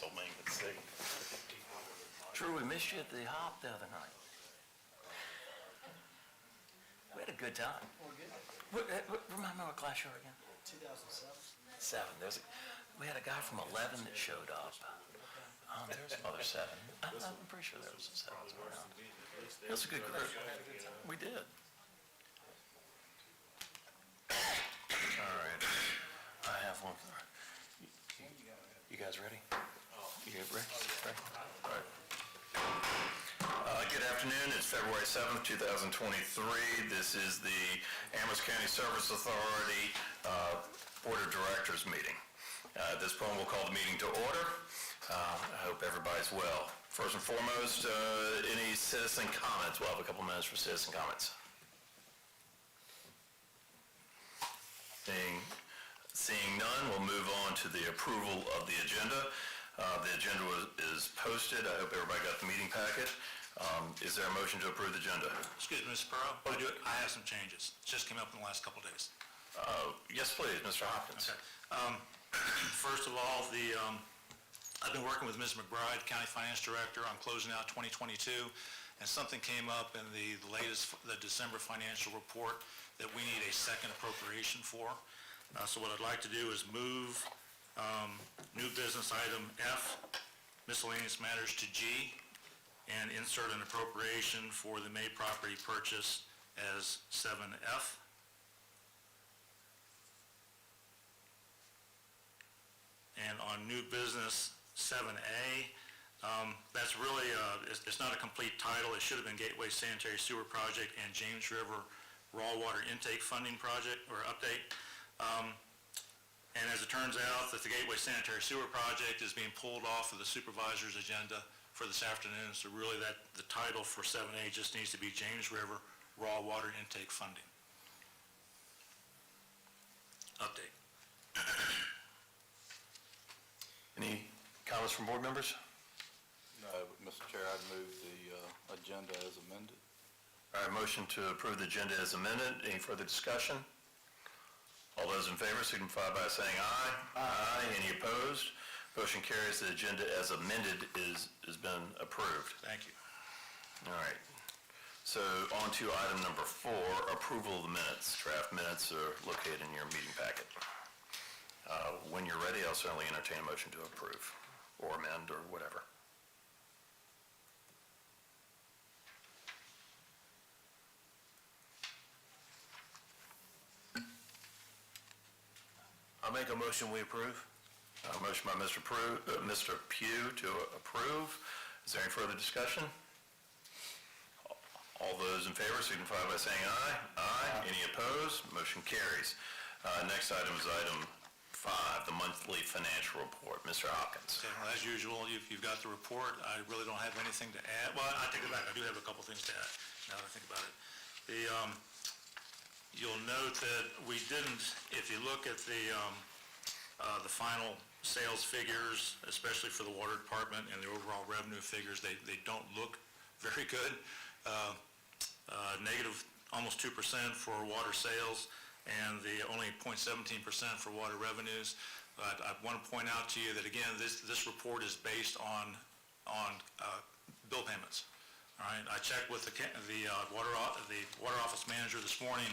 old man could see. Drew, we missed you at the hop the other night. We had a good time. Remind me what class you were again? 2007. 7. We had a guy from 11 that showed up. Oh, there was another 7. I'm pretty sure there was a 7 around. It was a good group. We did. All right. I have one. You guys ready? You ready? All right. Good afternoon. It's February 7th, 2023. This is the Amherst County Service Authority Board of Directors meeting. At this point, we'll call the meeting to order. I hope everybody's well. First and foremost, any citizen comments? We'll have a couple minutes for citizen comments. Seeing none, we'll move on to the approval of the agenda. The agenda is posted. I hope everybody got the meeting packet. Is there a motion to approve the agenda? Excuse me, Mr. Perot, I have some changes. It just came up in the last couple of days. Yes, please, Mr. Hopkins. Okay. First of all, I've been working with Ms. McBride, County Finance Director, on closing out 2022, and something came up in the December financial report that we need a second appropriation for. So what I'd like to do is move new business item F, miscellaneous matters, to G, and insert an appropriation for the May property purchase as 7F. And on new business 7A, that's really, it's not a complete title. It should have been Gateway Sanitary Sewer Project and James River Raw Water Intake Funding Project, or update. And as it turns out, that the Gateway Sanitary Sewer Project is being pulled off of the supervisor's agenda for this afternoon, so really the title for 7A just needs to be James River Raw Water Intake Funding. Update. Any comments from board members? No, Mr. Chair, I'd move the agenda as amended. All right, motion to approve the agenda as amended. Any further discussion? All those in favor signify by saying aye. Aye. Any opposed? Motion carries. The agenda as amended has been approved. Thank you. All right. So on to item number 4, approval of the minutes. Draft minutes are located in your meeting packet. When you're ready, I'll certainly entertain a motion to approve or amend or whatever. I'll make a motion we approve. Motion by Mr. Pugh to approve. Is there any further discussion? All those in favor signify by saying aye. Aye. Any opposed? Motion carries. Next item is item 5, the monthly financial report. Mr. Hopkins. Okay, well, as usual, you've got the report. I really don't have anything to add. Well, I take it back. I do have a couple things to add now that I think about it. You'll note that we didn't, if you look at the final sales figures, especially for the water department, and the overall revenue figures, they don't look very good. Negative almost 2% for water sales, and the only 0.17% for water revenues. But I want to point out to you that, again, this report is based on bill payments. All right, I checked with the water office manager this morning.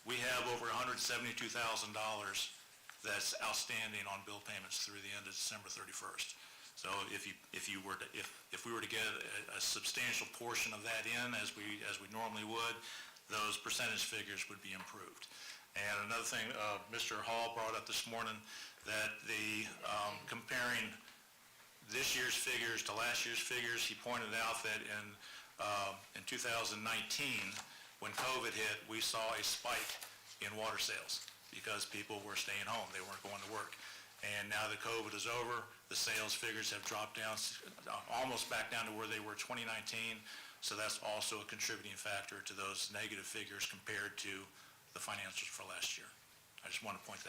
We have over $172,000 that's outstanding on bill payments through the end of December 31st. So if we were to get a substantial portion of that in, as we normally would, those percentage figures would be improved. And another thing, Mr. Hall brought up this morning, that comparing this year's figures to last year's figures, he pointed out that in 2019, when COVID hit, we saw a spike in water sales because people were staying home. They weren't going to work. And now that COVID is over, the sales figures have dropped down, almost back down to where they were 2019. So that's also a contributing factor to those negative figures compared to the financials for last year. I just want to point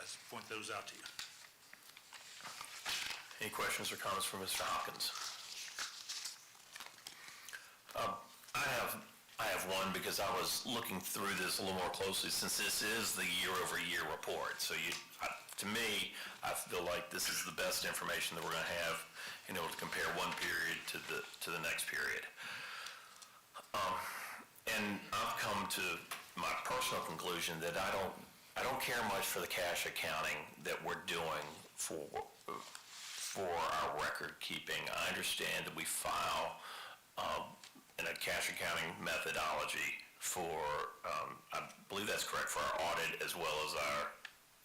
those out to you. Any questions or comments from Mr. Hopkins? I have one because I was looking through this a little more closely since this is the year-over-year report. So to me, I feel like this is the best information that we're gonna have in order to compare one period to the next period. And I've come to my personal conclusion that I don't care much for the cash accounting that we're doing for our record keeping. I understand that we file in a cash accounting methodology for, I believe that's correct, for our audit as well as our,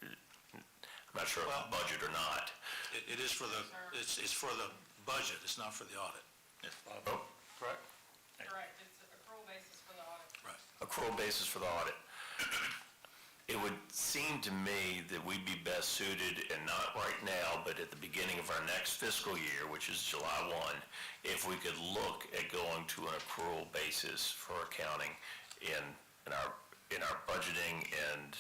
I'm not sure if it's budget or not. It is for the, it's for the budget, it's not for the audit. Oh, Correct? Correct, it's accrual basis for the audit. Right. accrual basis for the audit. It would seem to me that we'd be best suited, and not right now, but at the beginning of our next fiscal year, which is July 1, if we could look at going to an accrual basis for accounting in our budgeting and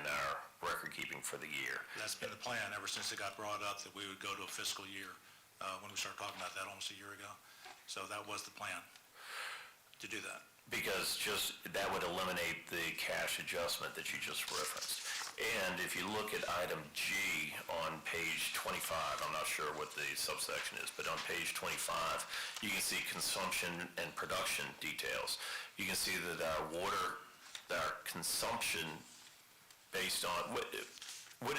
our record keeping for the year. That's been the plan ever since it got brought up, that we would go to a fiscal year, when we started talking about that almost a year ago. So that was the plan, to do that. Because that would eliminate the cash adjustment that you just referenced. And if you look at item G on page 25, I'm not sure what the subsection is, but on page 25, you can see consumption and production details. You can see that our consumption based on, what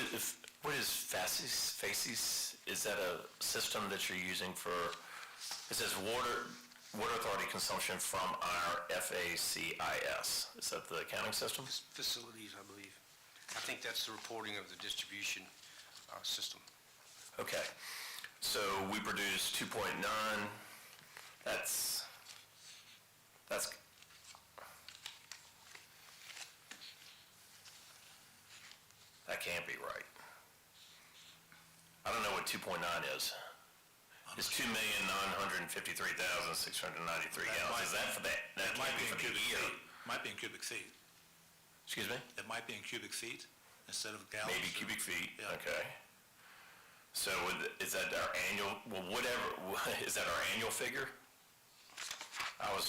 is FACES? Is that a system that you're using for, it says Water Authority consumption from our FACIS. Is that the accounting system? Facilities, I believe. I think that's the reporting of the distribution system. Okay. So we produced 2.9. That's, that can't be right. I don't know what 2.9 is. It's 2,953,693 gallons. Is that for that? That might can't be be in for the cubic year. feet. Might be in cubic feet. Excuse me? It might be in cubic feet instead of gallons. Maybe cubic feet, Yeah. okay. So is that our annual, well, whatever, is that our annual figure? I'm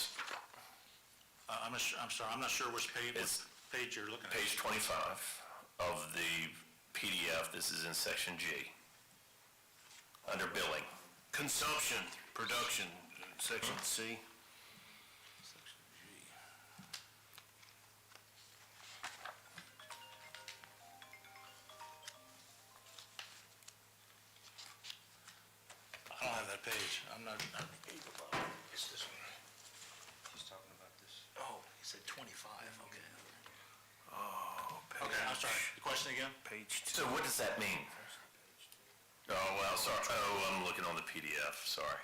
sorry, I'm not sure which page, It's page you're looking at. page 25 of the PDF. This is in section G, under billing. Consumption, production, section C. Section G. I don't have that page. I'm not. It's this one. He's talking about this. Oh, he said 25, okay. Oh, Okay, I'm sorry. The question again? Page So what does that mean? Oh, well, sorry. Oh, I'm looking on the PDF, sorry.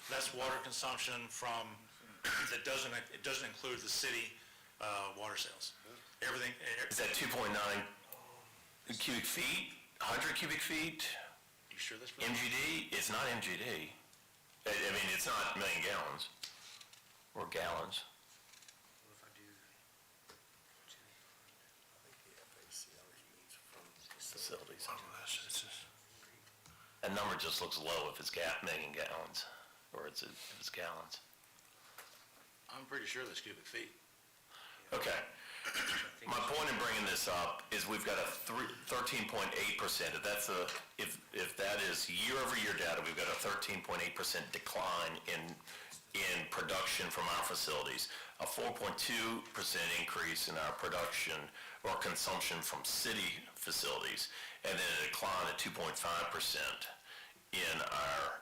That's water consumption from, it doesn't include the city water sales. Everything, Is that 2.9 cubic feet, 100 cubic feet, you sure that's? MGD? It's not MGD. I mean, it's not million gallons or gallons. What if I do? Facilities. That number just looks low if it's million gallons, or if it's gallons. I'm pretty sure that's cubic feet. Okay. My point in bringing this up is we've got a 13.8%. If that is year-over-year data, we've got a 13.8% decline in production from our facilities, a 4.2% increase in our production or consumption from city facilities, and then a decline of 2.5% in our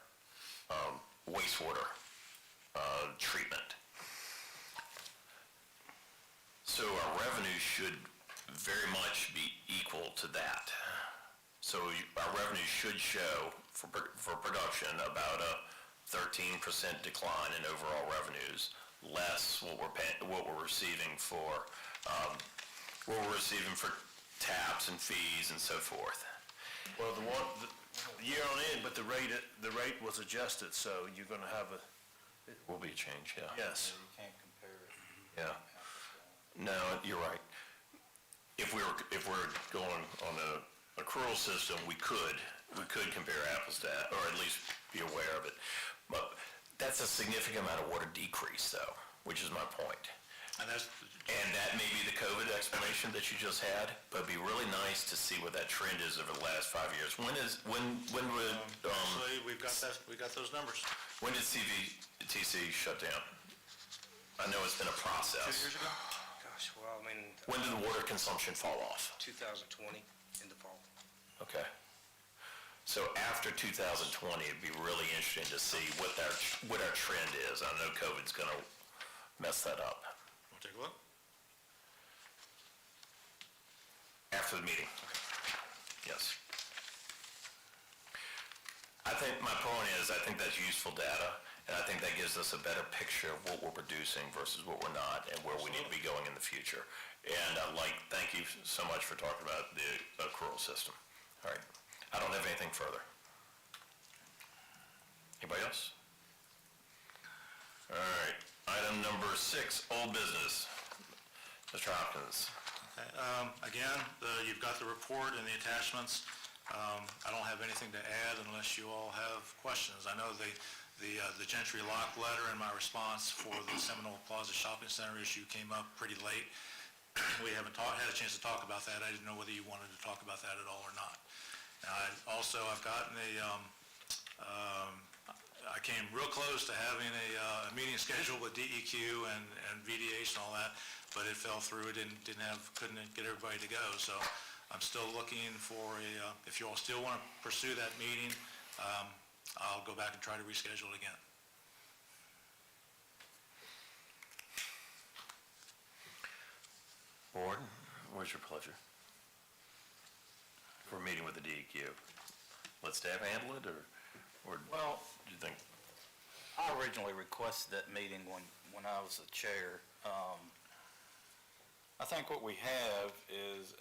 wastewater treatment. So our revenue should very much be equal to that. So our revenue should show for production about a 13% decline in overall revenues, less what we're receiving for taps and fees and so forth. Well, the year on end, but the rate was adjusted, so you're gonna have a, Will be a change, yeah. yes. You can't compare it. Yeah. No, you're right. If we're going on an accrual system, we could compare apples to apples, or at least be aware of it. But that's a significant amount of water decrease, though, which is my point. And that's, And that may be the COVID explanation that you just had, but it'd be really nice to see what that trend is over the last 5 years. When would, actually, we got those numbers. when did CVTC shut down? I know it's been a process. 2 years ago? Gosh, well, I mean, When did the water consumption fall off? 2020 in the fall. Okay. So after 2020, it'd be really interesting to see what our trend is. I know COVID's gonna mess that up. Want to take a look? After the meeting. Yes. I think my point is, I think that's useful data, and I think that gives us a better picture of what we're producing versus what we're not, and where we need to be going in the future. And thank you so much for talking about the accrual system. All right. I don't have anything further. Anybody else? All right. Item number 6, old business. Mr. Hopkins. Okay, again, you've got the report and the attachments. I don't have anything to add unless you all have questions. I know the Gentry Lock letter and my response for the Seminole Plaza Shopping Center issue came up pretty late. We haven't had a chance to talk about that. I didn't know whether you wanted to talk about that at all or not. I've gotten I came real close to having a meeting scheduled with DEQ and VDH and all that, but it fell through. Couldn't get everybody to go. So I'm still looking for if you all still want to pursue that meeting, I'll go back and try to reschedule it again. Board, what's your pleasure? For a meeting with the DEQ? Let staff handle it, or Well, do you think? I originally requested that meeting when I was the chair. I think what we have is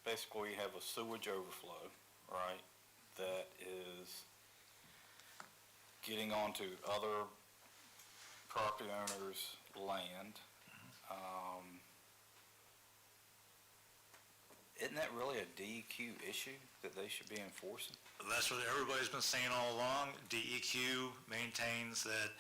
basically we have a sewage overflow, right, that is getting onto other property owners' land. Isn't that really a DEQ issue that they should be enforcing? That's what everybody's been saying all along. DEQ maintains that,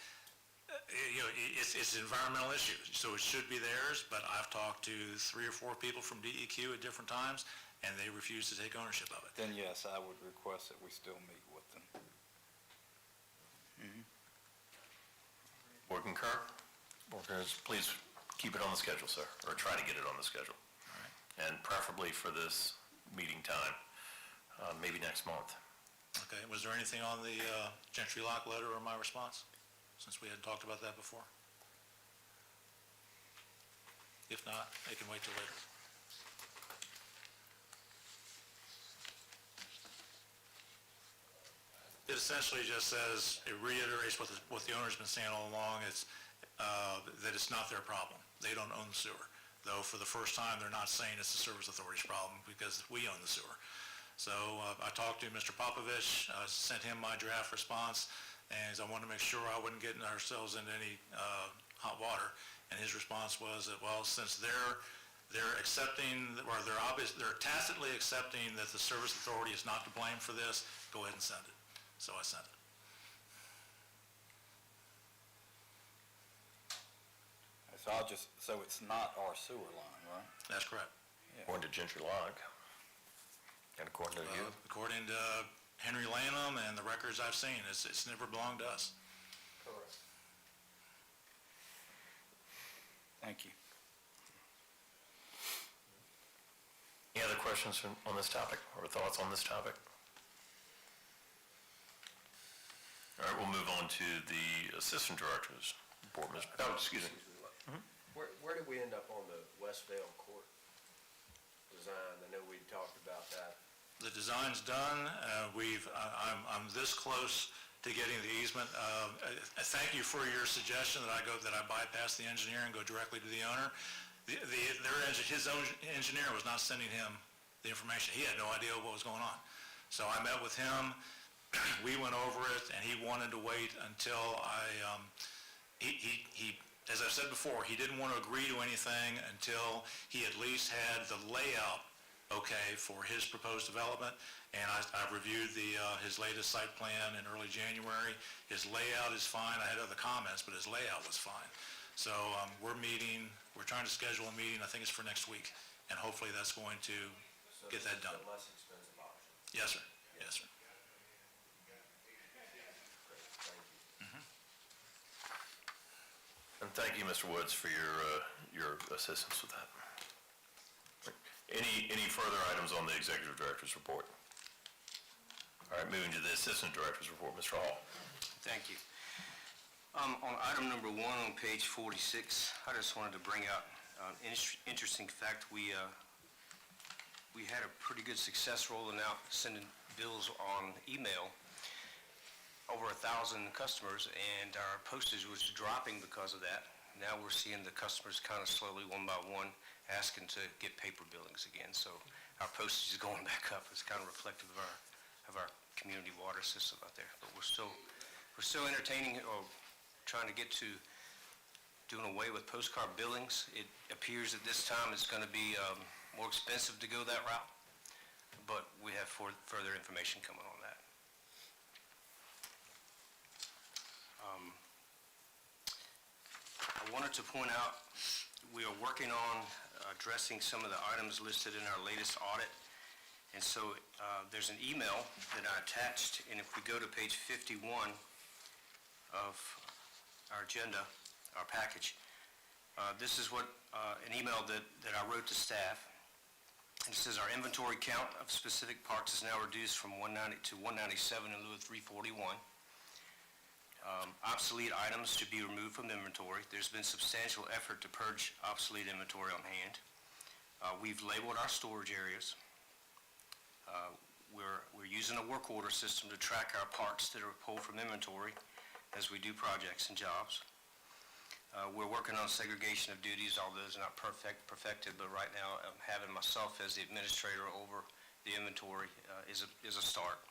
it's an environmental issue, so it should be theirs, but I've talked to 3 or 4 people from DEQ at different times, and they refuse to take ownership of it. Then yes, I would request that we still meet with them. Board concur? Board concurs, please keep it on the schedule, sir, or try to get it on the schedule. And preferably for this meeting time, maybe next month. Okay, was there anything on the Gentry Lock letter or my response, since we hadn't talked about that before? If not, it can wait till later. It essentially just says, it reiterates what the owner's been saying all along, it's that it's not their problem. They don't own the sewer. Though for the first time, they're not saying it's the Service Authority's problem because we own the sewer. So I talked to Mr. Popovich, sent him my draft response, and I wanted to make sure I wouldn't get ourselves into any hot water. And his response was that, well, since they're accepting, or they're tacitly accepting that the Service Authority is not to blame for this, go ahead and send it. So I sent it. So it's not our sewer line, right? That's correct. According to Gentry Lock, and according to you. According to Henry Lanham and the records I've seen, it's never belonged to us. Correct. Thank you. Any other questions on this topic, or thoughts on this topic? All right, we'll move on to the Assistant Directors Board. Oh, excuse me. Where did we end up on the Westvale Court design? I know we talked about that. The design's done. I'm this close to getting the easement. Thank you for your suggestion that I bypass the engineer and go directly to the owner. His own engineer was not sending him the information. He had no idea what was going on. So I met with him. We went over it, and he wanted to wait until as I've said before, he didn't want to agree to anything until he at least had the layout okay for his proposed development. And I've reviewed his latest site plan in early January. His layout is fine. I had other comments, but his layout was fine. So we're trying to schedule a meeting, I think it's for next week, and hopefully that's going to get that done. So this is the less expensive option. Yes, sir. Yes, sir. Great, thank you. And thank you, Mr. Woods, for your assistance with that. Any further items on the Executive Director's report? All right, moving to the Assistant Director's report, Mr. Hall. Thank you. On item number 1 on page 46, I just wanted to bring out an interesting fact. We had a pretty good success rolling out, sending bills on email, over 1,000 customers, and our postage was dropping because of that. Now we're seeing the customers kind of slowly, one by one, asking to get paper billings again. So our postage is going back up. It's kind of reflective of our community water system out there. But we're still entertaining or trying to get to doing away with postcard billings. It appears that this time it's going to be more expensive to go that route, but we have further information coming on that. I wanted to point out, we are working on addressing some of the items listed in our latest audit. And so there's an email that I attached, and if we go to page 51 of our agenda, our package, this is what an email that I wrote to staff. It says our inventory count of specific parts is now reduced from 190 to 197 in lieu of 341. Obsolete items should be removed from inventory. There's been substantial effort to purge obsolete inventory on hand. We've labeled our storage areas. We're using a work order system to track our parts that are pulled from inventory as we do projects and jobs. We're working on segregation of duties, although it's not perfected, but right now having myself as the administrator over the inventory is a start.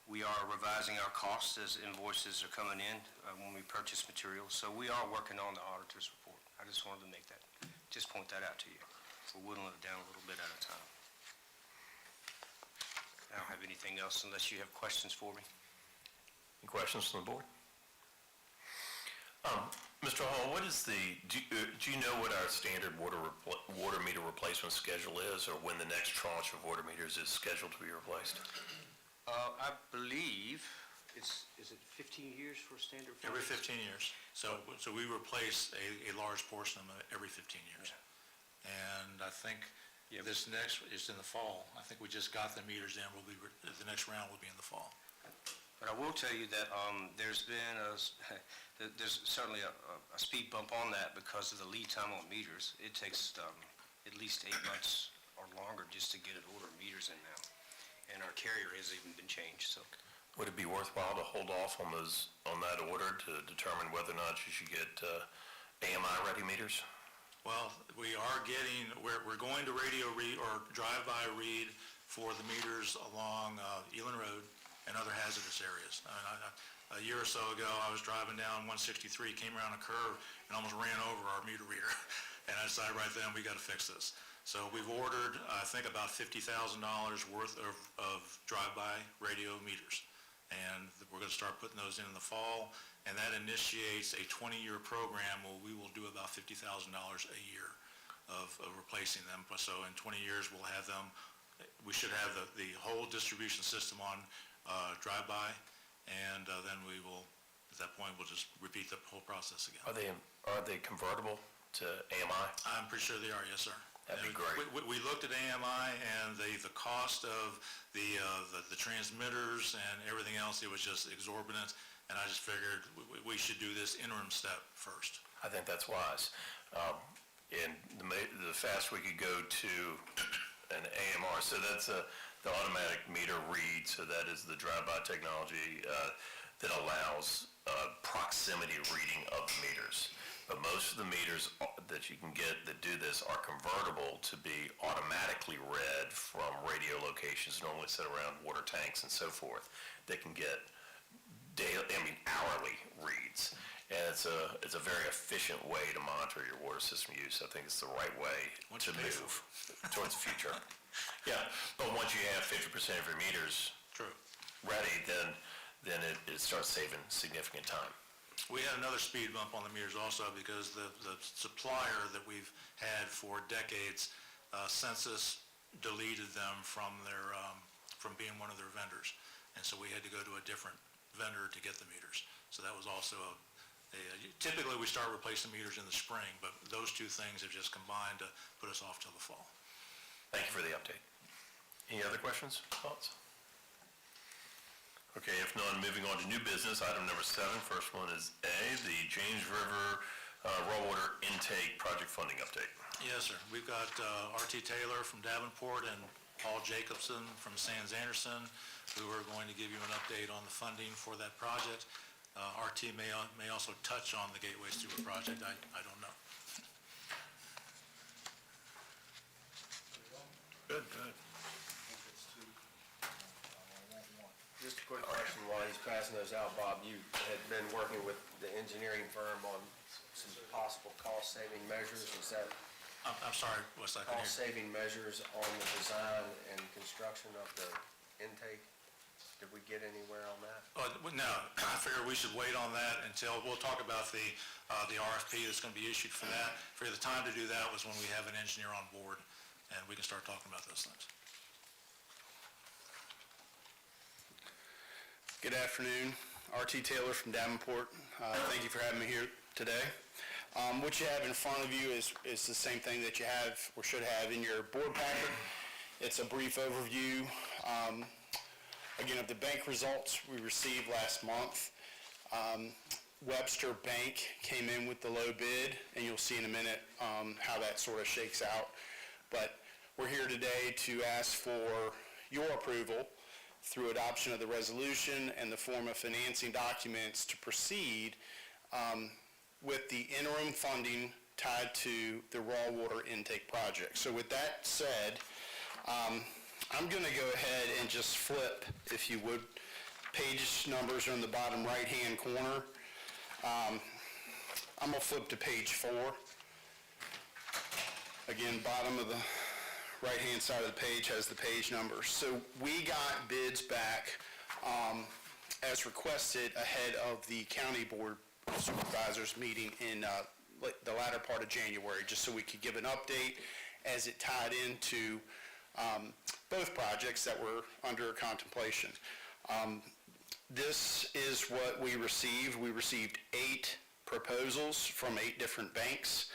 We are revising our costs as invoices are coming in when we purchase materials. So we are working on the auditor's report. I just wanted to just point that out to you. We're whittling it down a little bit at a time. I don't have anything else unless you have questions for me. Any questions from the board? Mr. Hall, what is do you know what our standard water meter replacement schedule is, or when the next tranche of water meters is scheduled to be replaced? I believe is it 15 years for standard? Every 15 years. So we replace a large portion of them every 15 years. And I think this next is in the fall. I think we just got the meters in. The next round will be in the fall. But I will tell you that there's been there's certainly a speed bump on that because of the lead time on meters. It takes at least 8 months or longer just to get an order of meters in now. And our carrier has even been changed, so. Would it be worthwhile to hold off on that order to determine whether or not you should get AMI-ready meters? Well, we're going to radio read or drive-by read for the meters along Elan Road and other hazardous areas. A year or so ago, I was driving down 163, came around a curve, and almost ran over our meter reader. And I decided right then, we got to fix this. So we've ordered, I think, about $50,000 worth of drive-by radio meters. And we're going to start putting those in the fall. And that initiates a 20-year program where we will do about $50,000 a year of replacing them. So in 20 years, we'll have them, we should have the whole distribution system on drive-by. And then we will, at that point, we'll just repeat the whole process again. Are they convertible to AMI? I'm pretty sure they are, yes, sir. That'd be great. We looked at AMI and the cost of the transmitters and everything else, it was just exorbitant, and I just figured we should do this interim step first. I think that's wise. And the faster we could go to an AMR, so that's the automatic meter read, so that is the drive-by technology that allows proximity reading of the meters. But most of the meters that you can get that do this are convertible to be automatically read from radio locations, normally set around water tanks and so forth. They can get hourly reads. And it's a very efficient way to monitor your water system use. I think it's the right way to move towards the future. Yeah, but once you have 50% of your meters True. ready, then it starts saving significant time. We had another speed bump on the meters also because the supplier that we've had for decades, Census deleted them from from being one of their vendors. And so we had to go to a different vendor to get the meters. So that was also typically we start replacing meters in the spring, but those two things have just combined to put us off till the fall. Thank you for the update. Any other questions, thoughts? Okay, if none, moving on to new business, item number 7. First one is A, the James River raw water intake project funding update. Yes, sir. We've got R.T. Taylor from Davenport and Paul Jacobson from Sands Anderson, who are going to give you an update on the funding for that project. R.T. may also touch on the Gateway Sewer project. I don't know. Good, good. Just a quick question while he's passing those out, Bob. You had been working with the engineering firm on some possible cost-saving measures. Is that I'm sorry, what's that? cost-saving measures on the design and construction of the intake? Did we get anywhere on that? No, I figure we should wait on that until, we'll talk about the RFP that's going to be issued for that. For the time to do that was when we have an engineer on board, and we can start talking about those things. Good afternoon, R.T. Taylor from Davenport. Thank you for having me here today. What you have in front of you is the same thing that you have or should have in your board packet. It's a brief overview, again, of the bank results we received last month. Webster Bank came in with the low bid, and you'll see in a minute how that sort of shakes out. But we're here today to ask for your approval through adoption of the resolution and the form of financing documents to proceed with the interim funding tied to the raw water intake project. So with that said, I'm going to go ahead and just flip, if you would. Page numbers are in the bottom right-hand corner. I'm going to flip to page 4. Again, bottom of the right-hand side of the page has the page numbers. So we got bids back as requested ahead of the County Board of Supervisors meeting in the latter part of January, just so we could give an update as it tied into both projects that were under contemplation. This is what we received. We received 8 proposals from 8 different banks.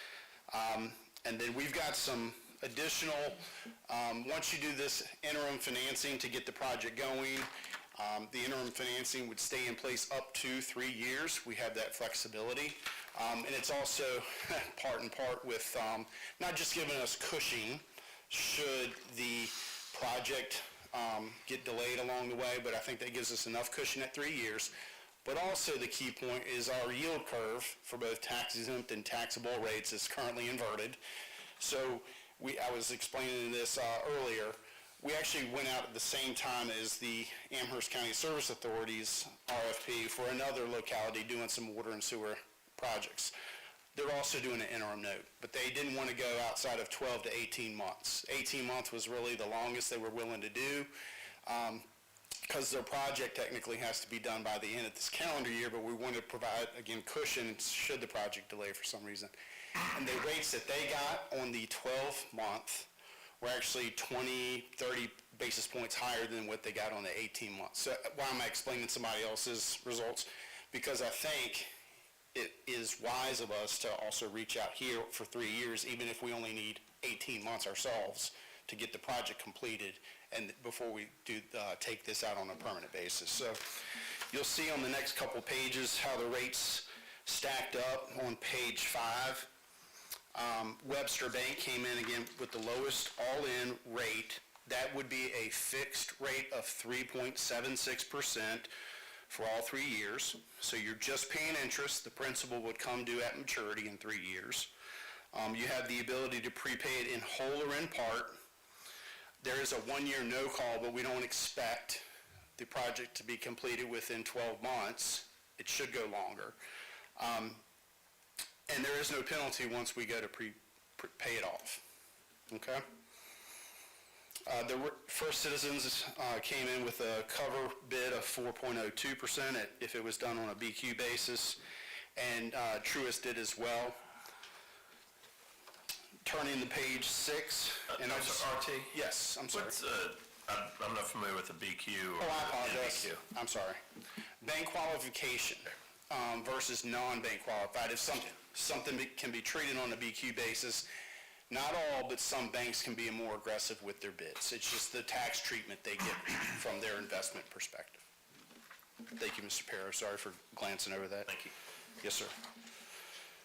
And then we've got some additional, once you do this interim financing to get the project going, the interim financing would stay in place up to 3 years. We have that flexibility. And it's also part and part with not just giving us cushion should the project get delayed along the way, but I think that gives us enough cushion at 3 years. But also the key point is our yield curve for both tax-exempt and taxable rates is currently inverted. So I was explaining this earlier. We actually went out at the same time as the Amherst County Service Authority's RFP for another locality doing some water and sewer projects. They're also doing an interim note, but they didn't want to go outside of 12 to 18 months. 18 months was really the longest they were willing to do because their project technically has to be done by the end of this calendar year, but we wanted to provide, again, cushion should the project delay for some reason. And the rates that they got on the 12-month were actually 20, 30 basis points higher than what they got on the 18 months. So why am I explaining somebody else's results? Because I think it is wise of us to also reach out here for 3 years, even if we only need 18 months ourselves to get the project completed and before we do take this out on a permanent basis. So you'll see on the next couple pages how the rates stacked up on page 5. Webster Bank came in again with the lowest all-in rate. That would be a fixed rate of 3.76% for all 3 years. So you're just paying interest. The principal would come due at maturity in 3 years. You have the ability to prepay it in whole or in part. There is a 1-year no-call, but we don't expect the project to be completed within 12 months. It should go longer. And there is no penalty once we go to pay it off, okay? The First Citizens came in with a cover bid of 4.02% if it was done on a BQ basis, and Truist did as well. Turning to page 6. And I'm sorry, RT? Yes, I'm sorry. What's, I'm not familiar with the BQ or Oh, I apologize. NBQ. I'm sorry. Bank qualification versus non-bank qualified. If something can be treated on a BQ basis, not all, but some banks can be more aggressive with their bids. It's just the tax treatment they get from their investment perspective. Thank you, Mr. Perro. Sorry for glancing over that. Thank you. Yes, sir.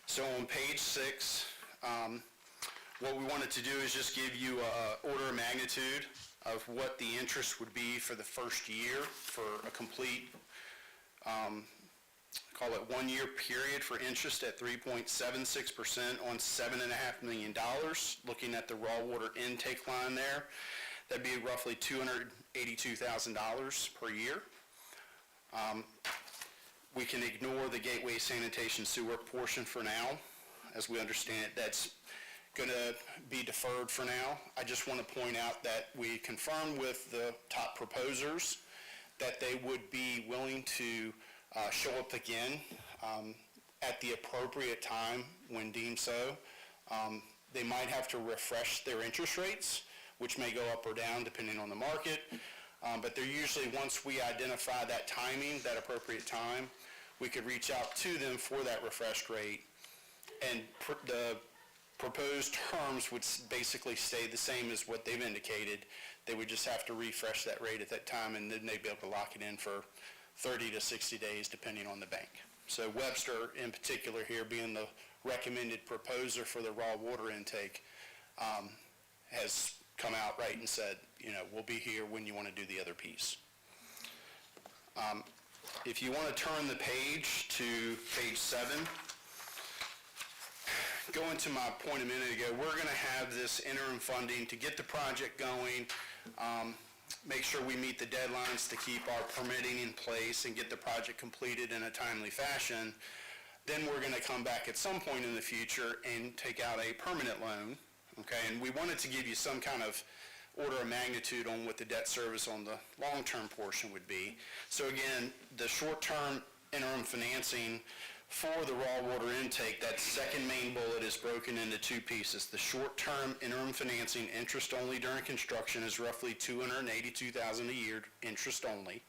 So on page 6, what we wanted to do is just give you a order of magnitude of what the interest would be for the first year for a complete, call it 1-year period for interest at 3.76% on $7.5 million. Looking at the raw water intake line there, that'd be roughly $282,000 per year. We can ignore the gateway sanitation sewer portion for now. As we understand it, that's going to be deferred for now. I just want to point out that we confirmed with the top proposers that they would be willing to show up again at the appropriate time when deemed so. They might have to refresh their interest rates, which may go up or down depending on the market. But they're usually, once we identify that timing, that appropriate time, we could reach out to them for that refreshed rate. And the proposed terms would basically stay the same as what they've indicated. They would just have to refresh that rate at that time, and then they'd be able to lock it in for 30 to 60 days, depending on the bank. So Webster, in particular here, being the recommended proposer for the raw water intake, has come out right and said, we'll be here when you want to do the other piece. If you want to turn the page to page 7, going to my point a minute ago, we're going to have this interim funding to get the project going, make sure we meet the deadlines to keep our permitting in place and get the project completed in a timely fashion. Then we're going to come back at some point in the future and take out a permanent loan, okay? And we wanted to give you some kind of order of magnitude on what the debt service on the long-term portion would be. So again, the short-term interim financing for the raw water intake, that second main bullet is broken into 2 pieces. The short-term interim financing, interest only during construction, is roughly $282,000 a year, interest only.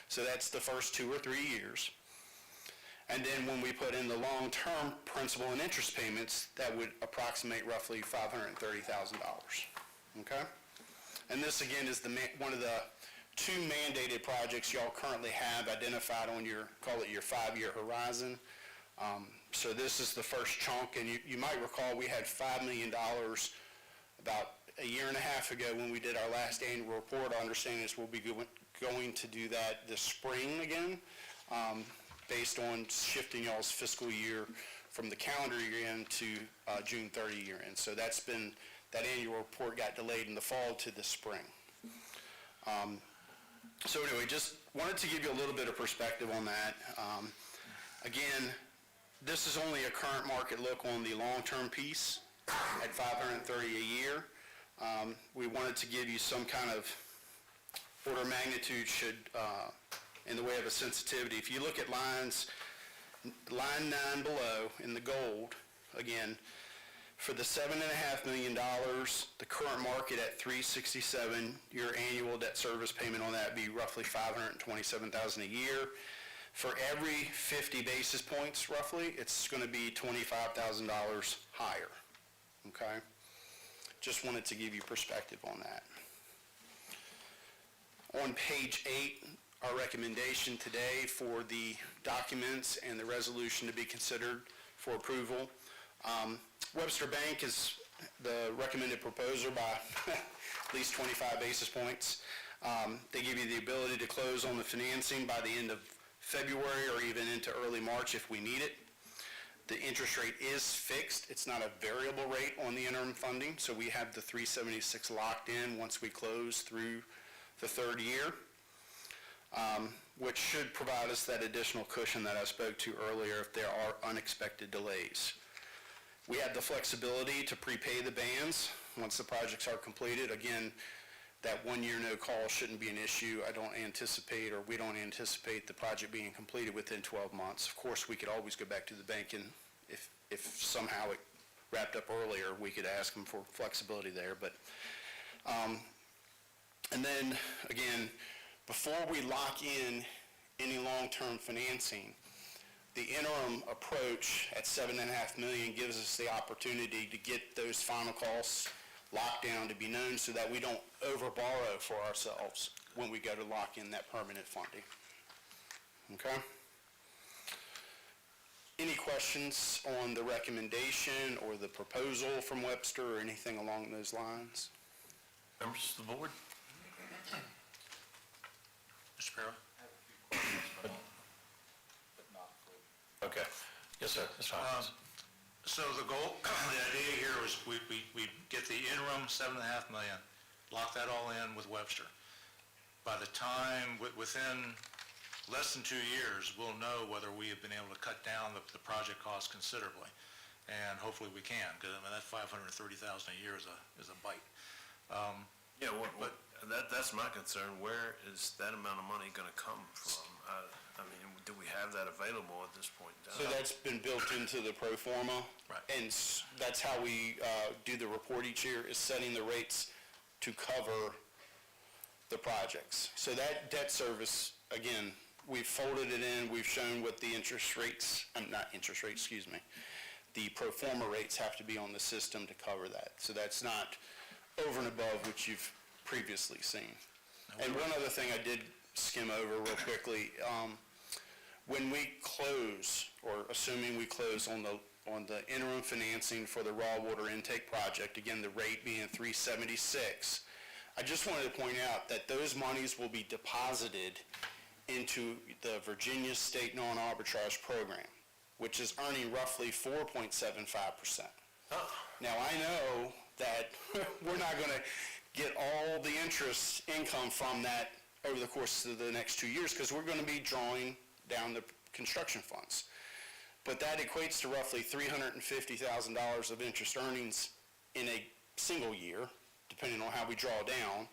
So that's the first 2 or 3 years. And then when we put in the long-term principal and interest payments, that would approximate roughly $530,000, okay? And this, again, is one of the 2 mandated projects y'all currently have identified on your, call it your 5-year horizon. So this is the first chunk, and you might recall we had $5 million about a year and a half ago when we did our last annual report. Our understanding is we'll be going to do that this spring again, based on shifting y'all's fiscal year from the calendar year end to June 30 year end. So that annual report got delayed in the fall to the spring. So anyway, just wanted to give you a little bit of perspective on that. Again, this is only a current market look on the long-term piece at $530 a year. We wanted to give you some kind of order of magnitude in the way of a sensitivity. If you look at line 9 below in the gold, again, for the $7.5 million, the current market at $367, your annual debt service payment on that would be roughly $527,000 a year. For every 50 basis points, roughly, it's going to be $25,000 higher, okay? Just wanted to give you perspective on that. On page 8, our recommendation today for the documents and the resolution to be considered for approval. Webster Bank is the recommended proposer by at least 25 basis points. They give you the ability to close on the financing by the end of February or even into early March if we need it. The interest rate is fixed. It's not a variable rate on the interim funding, so we have the 376 locked in once we close through the 3rd year, which should provide us that additional cushion that I spoke to earlier if there are unexpected delays. We have the flexibility to prepay the bands once the projects are completed. Again, that 1 year no call shouldn't be an issue. I don't anticipate, or we don't anticipate the project being completed within 12 months. Of course, we could always go back to the bank and if somehow it wrapped up earlier, we could ask them for flexibility there, but, and then, again, before we lock in any long-term financing, the interim approach at $7.5 million gives us the opportunity to get those final costs locked down to be known so that we don't overborrow for ourselves when we go to lock in that permanent funding. Okay? Any questions on the recommendation or the proposal from Webster or anything along those lines? Members of the board? Mr. Perry? Okay. Yes, sir. Mr. Hopkins. So the goal, the idea here was we get the interim $7.5 million, lock that all in with Webster. By the time, within less than 2 years, we'll know whether we have been able to cut down the project cost considerably. And hopefully we can, because I mean, that $530,000 a year is a bite. Yeah, that's my concern. Where is that amount of money gonna come from? I mean, do we have that available at this point in So time? that's been built into the pro forma. Right. And that's how we do the report each year, is setting the rates to cover the projects. So that debt service, again, we've folded it in, we've shown what the interest rates, not interest rates, excuse me, the pro forma rates have to be on the system to cover that. So that's not over and above what you've previously seen. And one other thing I did skim over real quickly, when we close, or assuming we close on the interim financing for the raw water intake project, again, the rate being $376, I just wanted to point out that those monies will be deposited into the Virginia State Non-Arbitrage Program, which is earning roughly 4.75%. Now, I know that we're not going to get all the interest income from that over the course of the next 2 years, because we're going to be drawing down the construction funds. But that equates to roughly $350,000 of interest earnings in a single year, depending on how we draw down.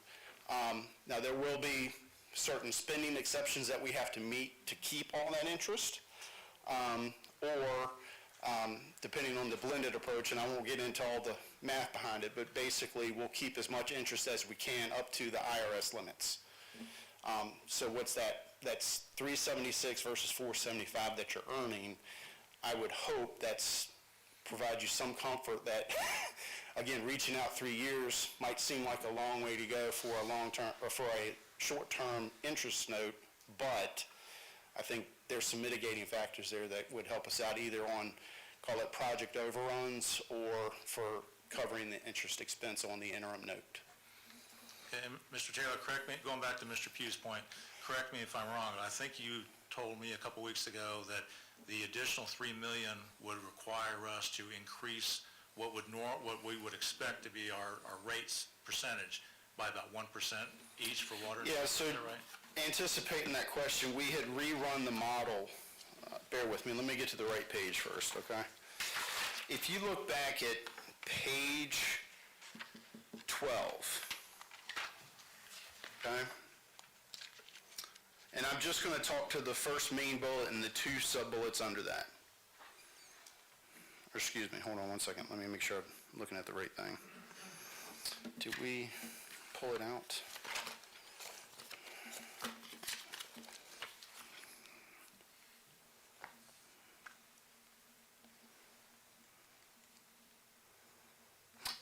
Now, there will be certain spending exceptions that we have to meet to keep all that interest, or depending on the blended approach, and I won't get into all the math behind it, but basically we'll keep as much interest as we can up to the IRS limits. So what's that? That's 376 versus 475 that you're earning. I would hope that's provide you some comfort that, again, reaching out 3 years might seem like a long way to go for a long-term, or for a short-term interest note, but I think there's some mitigating factors there that would help us out either on, call it project overruns, or for covering the interest expense on the interim note. Okay, and Mr. Taylor, correct me, going back to Mr. Pugh's point, correct me if I'm wrong, but I think you told me a couple weeks ago that the additional $3 million would require us to increase what we would expect to be our rates percentage by about 1% each for water. Yeah, so Is that right? anticipating that question, we had rerun the model. Bear with me, let me get to the right page first, okay? If you look back at page 12, okay? And I'm just going to talk to the first main bullet and the two sub-bullets under that. Or excuse me, hold on one second. Let me make sure I'm looking at the right thing. Did we pull it out?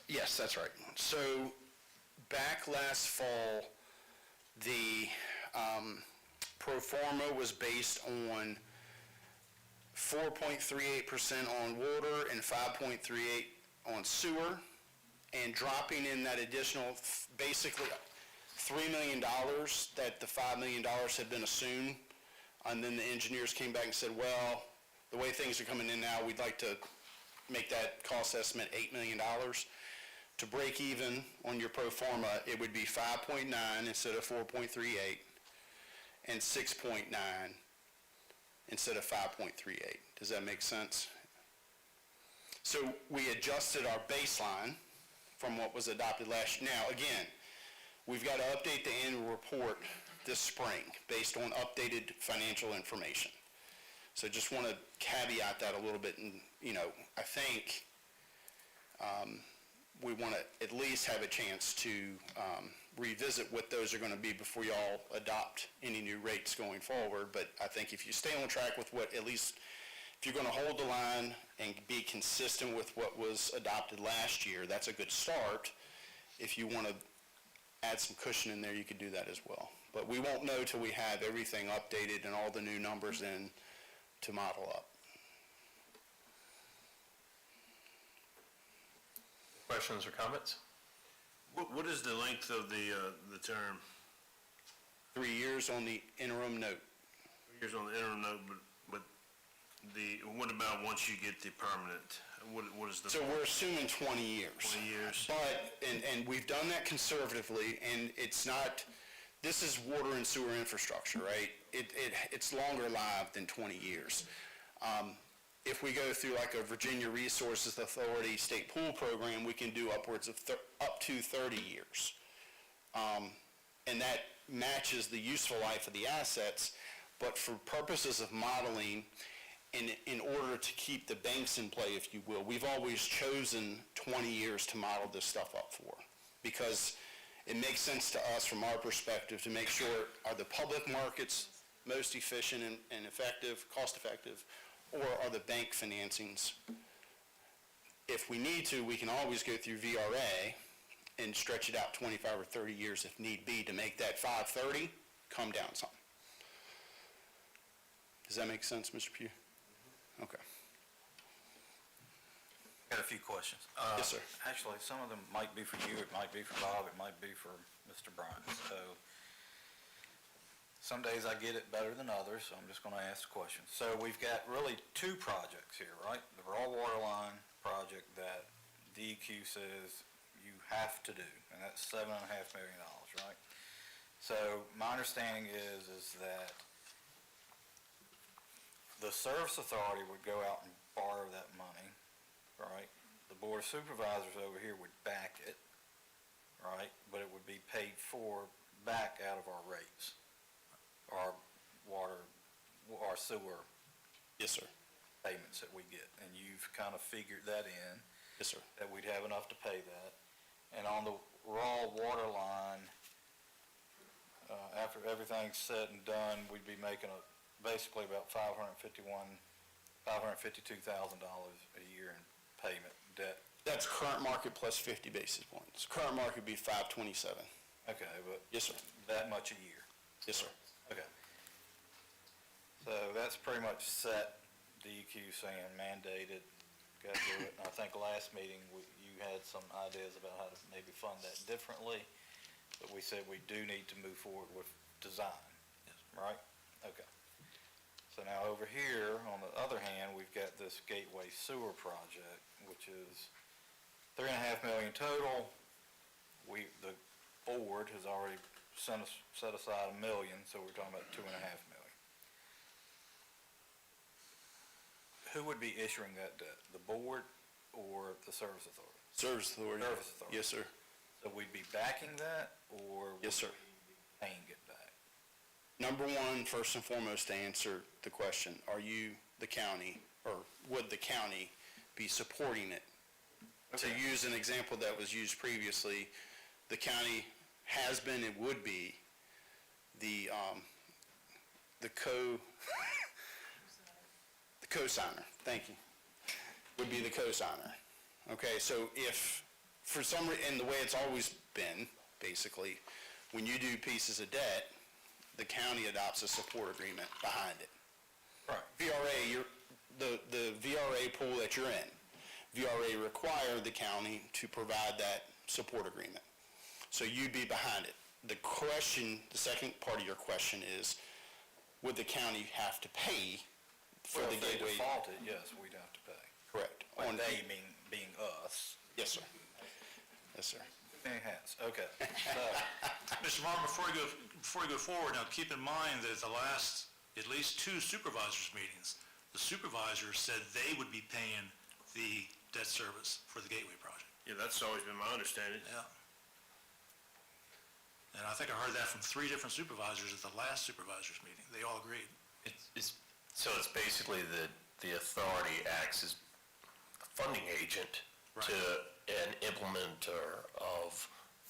Yes, that's right. So back last fall, the pro forma was based on 4.38% on water and 5.38 on sewer, and dropping in that additional, basically $3 million that the $5 million had been assumed. And then the engineers came back and said, well, the way things are coming in now, we'd like to make that cost estimate $8 million. To break even on your pro forma, it would be 5.9 instead of 4.38, and 6.9 instead of 5.38. Does that make sense? So we adjusted our baseline from what was adopted last year. Now, again, we've got to update the annual report this spring based on updated financial information. So just want to caveat that a little bit, and, I think we want to at least have a chance to revisit what those are going to be before y'all adopt any new rates going forward. But I think if you stay on track with what, at least, if you're going to hold the line and be consistent with what was adopted last year, that's a good start. If you want to add some cushion in there, you could do that as well. But we won't know till we have everything updated and all the new numbers in to model up. Questions or comments? What is the length of the term? 3 years on the interim note. 3 years on the interim note, but what about once you get the permanent? What is the? So we're assuming 20 years. 20 years. But, and we've done that conservatively, and it's not, this is water and sewer infrastructure, right? It's longer lived than 20 years. If we go through like a Virginia Resources Authority state pool program, we can do upwards of up to 30 years. And that matches the useful life of the assets, but for purposes of modeling, in order to keep the banks in play, if you will, we've always chosen 20 years to model this stuff up for, because it makes sense to us from our perspective to make sure, are the public markets most efficient and effective, cost-effective, or are the bank financings? If we need to, we can always go through VRA and stretch it out 25 or 30 years if need be to make that 530 come down some. Does that make sense, Mr. Pugh? Okay. Got a few questions. Yes, sir. Actually, some of them might be for you, it might be for Bob, it might be for Mr. Bryant. So, some days I get it better than others, so I'm just gonna ask the question. So we've got really two projects here, right? The raw water line project that DEQ says you have to do, and that's $7.5 million, right? So my understanding is that the service authority would go out and borrow that money, right? The board of supervisors over here would back it, right? But it would be paid for back out of our rates, our water, our sewer Yes, sir. payments that we get. And you've kind of figured that in, Yes, sir. that we'd have enough to pay that. And on the raw water line, after everything's said and done, we'd be making basically about $552,000 a year in payment debt. That's current market plus 50 basis points. Current market would be 527. Okay, but Yes, sir. that much a year. Yes, sir. Okay. So that's pretty much set, DEQ saying mandated, gotta do it. And I think last meeting, you had some ideas about how to maybe fund that differently, but we said we do need to move forward with design, right? Okay. So now over here, on the other hand, we've got this Gateway Sewer project, which is $3.5 million total. The board has already set aside $1 million, so we're talking about $2.5 million. Who would be issuing that debt? The board or the service authority? Service authority. Service authority. Yes, sir. So we'd be backing that, or? Yes, sir. would we be paying it back? Number one, first and foremost, to answer the question, are you the county, or would the county be supporting it? To Okay. use an example that was used previously, the county has been and would be the co-signer, thank you, would be the co-signer. Okay, so if, for some reason, and the way it's always been, basically, when you do pieces of debt, the county adopts a support agreement behind it. Right. VRA, the VRA pool that you're in, VRA required the county to provide that support agreement. So you'd be behind it. The question, the second part of your question is, would the county have to pay for Well, the if they gateway? defaulted, yes, we'd have to pay. Correct. Like On- they being us. Yes, sir. Yes, sir. Many hats, okay. So, Mr. Martin, before you go forward, now keep in mind that at the last, at least two supervisors' meetings, the supervisors said they would be paying the debt service for the Gateway project. Yeah, that's always been my understanding. Yeah. And I think I heard that from 3 different supervisors at the last supervisors meeting. They all agreed. So it's basically the authority acts as a funding agent Right. to an implementer of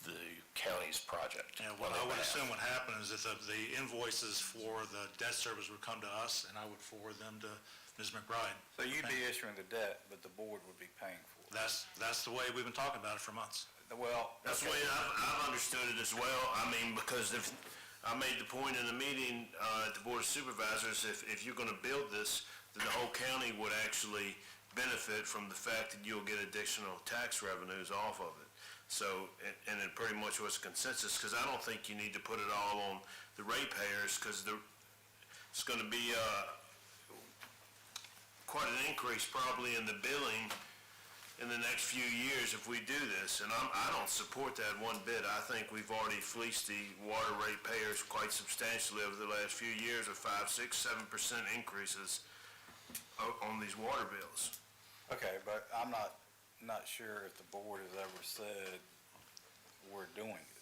the county's project. And what on I their would behalf. assume would happen is that the invoices for the debt service would come to us, and I would forward them to Ms. McBride. So you'd be issuing the debt, but the board would be paying for it. That's the way we've been talking about it for months. Well, That's the way I've understood it as well. I mean, because if, I made the point in the meeting, at the Board of Supervisors, if you're gonna build this, then the whole county would actually benefit from the fact that you'll get additional tax revenues off of it. So, and it pretty much was consensus, because I don't think you need to put it all on the ratepayers, because it's gonna be, quite an increase probably in the billing in the next few years if we do this, and I don't support that one bit. I think we've already fleeced the water ratepayers quite substantially over the last few years with 5, 6, 7% increases on these water bills. okay, but I'm not sure if the board has ever said we're doing it.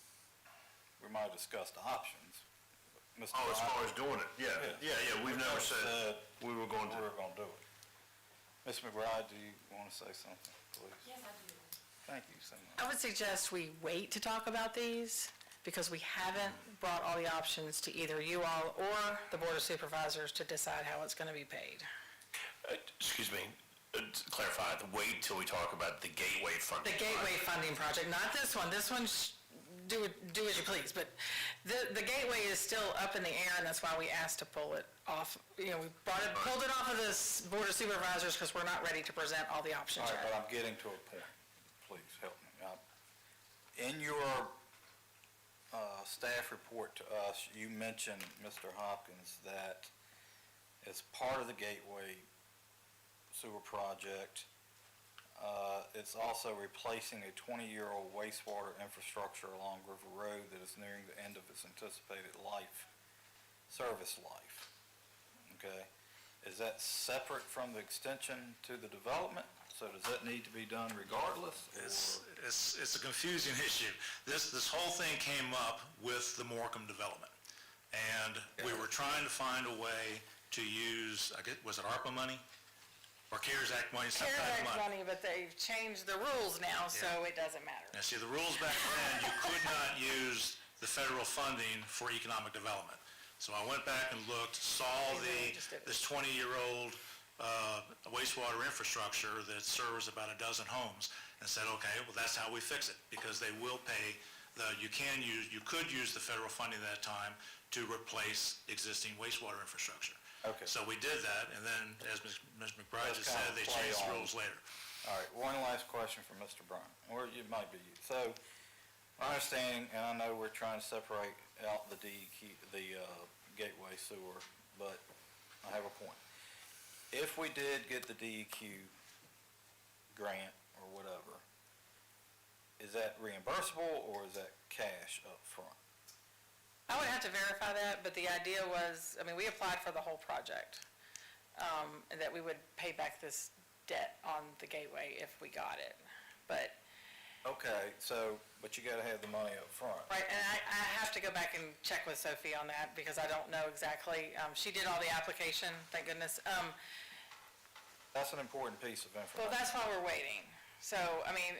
We might have discussed options. Mr. Oh, as Ryan, far as doing it, yeah, we've never said we were going to. we were gonna do it. Ms. McBride, do you wanna say something, please? Yes, I do. Thank you so much. I would suggest we wait to talk about these because we haven't brought all the options to either you all or the Board of Supervisors to decide how it's going to be paid. Excuse me, to clarify, wait till we talk about the gateway funding. The Gateway funding project, not this one. This one, do as you please, but the Gateway is still up in the air, and that's why we asked to pull it off. You know, we pulled it off of this Board of Supervisors because we're not ready to present all the options All right, yet. but I'm getting to a point. Please help me. In your staff report to us, you mentioned, Mr. Hopkins, that as part of the Gateway sewer project, it's also replacing a 20-year-old wastewater infrastructure along River Road that is nearing the end of its anticipated service life. Okay? Is that separate from the extension to the development? So does that need to be done regardless? or- It's a confusing issue. This whole thing came up with the Morecambe development. And we were trying to find a way to use, I guess, was it ARPA money? Or CARES Act money, some CARES kind of Act money? money, but they've changed the rules now, so it doesn't matter. Now, see, the rules back then, you could not use the federal funding for economic development. So I went back and looked, saw this 20-year-old wastewater infrastructure that serves about a dozen homes, and said, okay, well, that's how we fix it, because they will pay, you could use the federal funding at that time to replace existing wastewater infrastructure. Okay. So we did that, and then, as Ms. McBride That's just kind said, of they play changed the on. rules later. All right, one last question for Mr. Bryant, or it might be you. So, my understanding, and I know we're trying to separate out the DEQ, the gateway sewer, but I have a point. If we did get the DEQ grant or whatever, is that reimbursable or is that cash up front? I would have to verify that, but the idea was, I mean, we applied for the whole project, and that we would pay back this debt on the Gateway if we got it. But, Okay, so, but you gotta have the money up front. right, and I have to go back and check with Sophie on that because I don't know exactly. She did all the application, thank goodness. That's an important piece of information. Well, that's why we're waiting. So, I mean,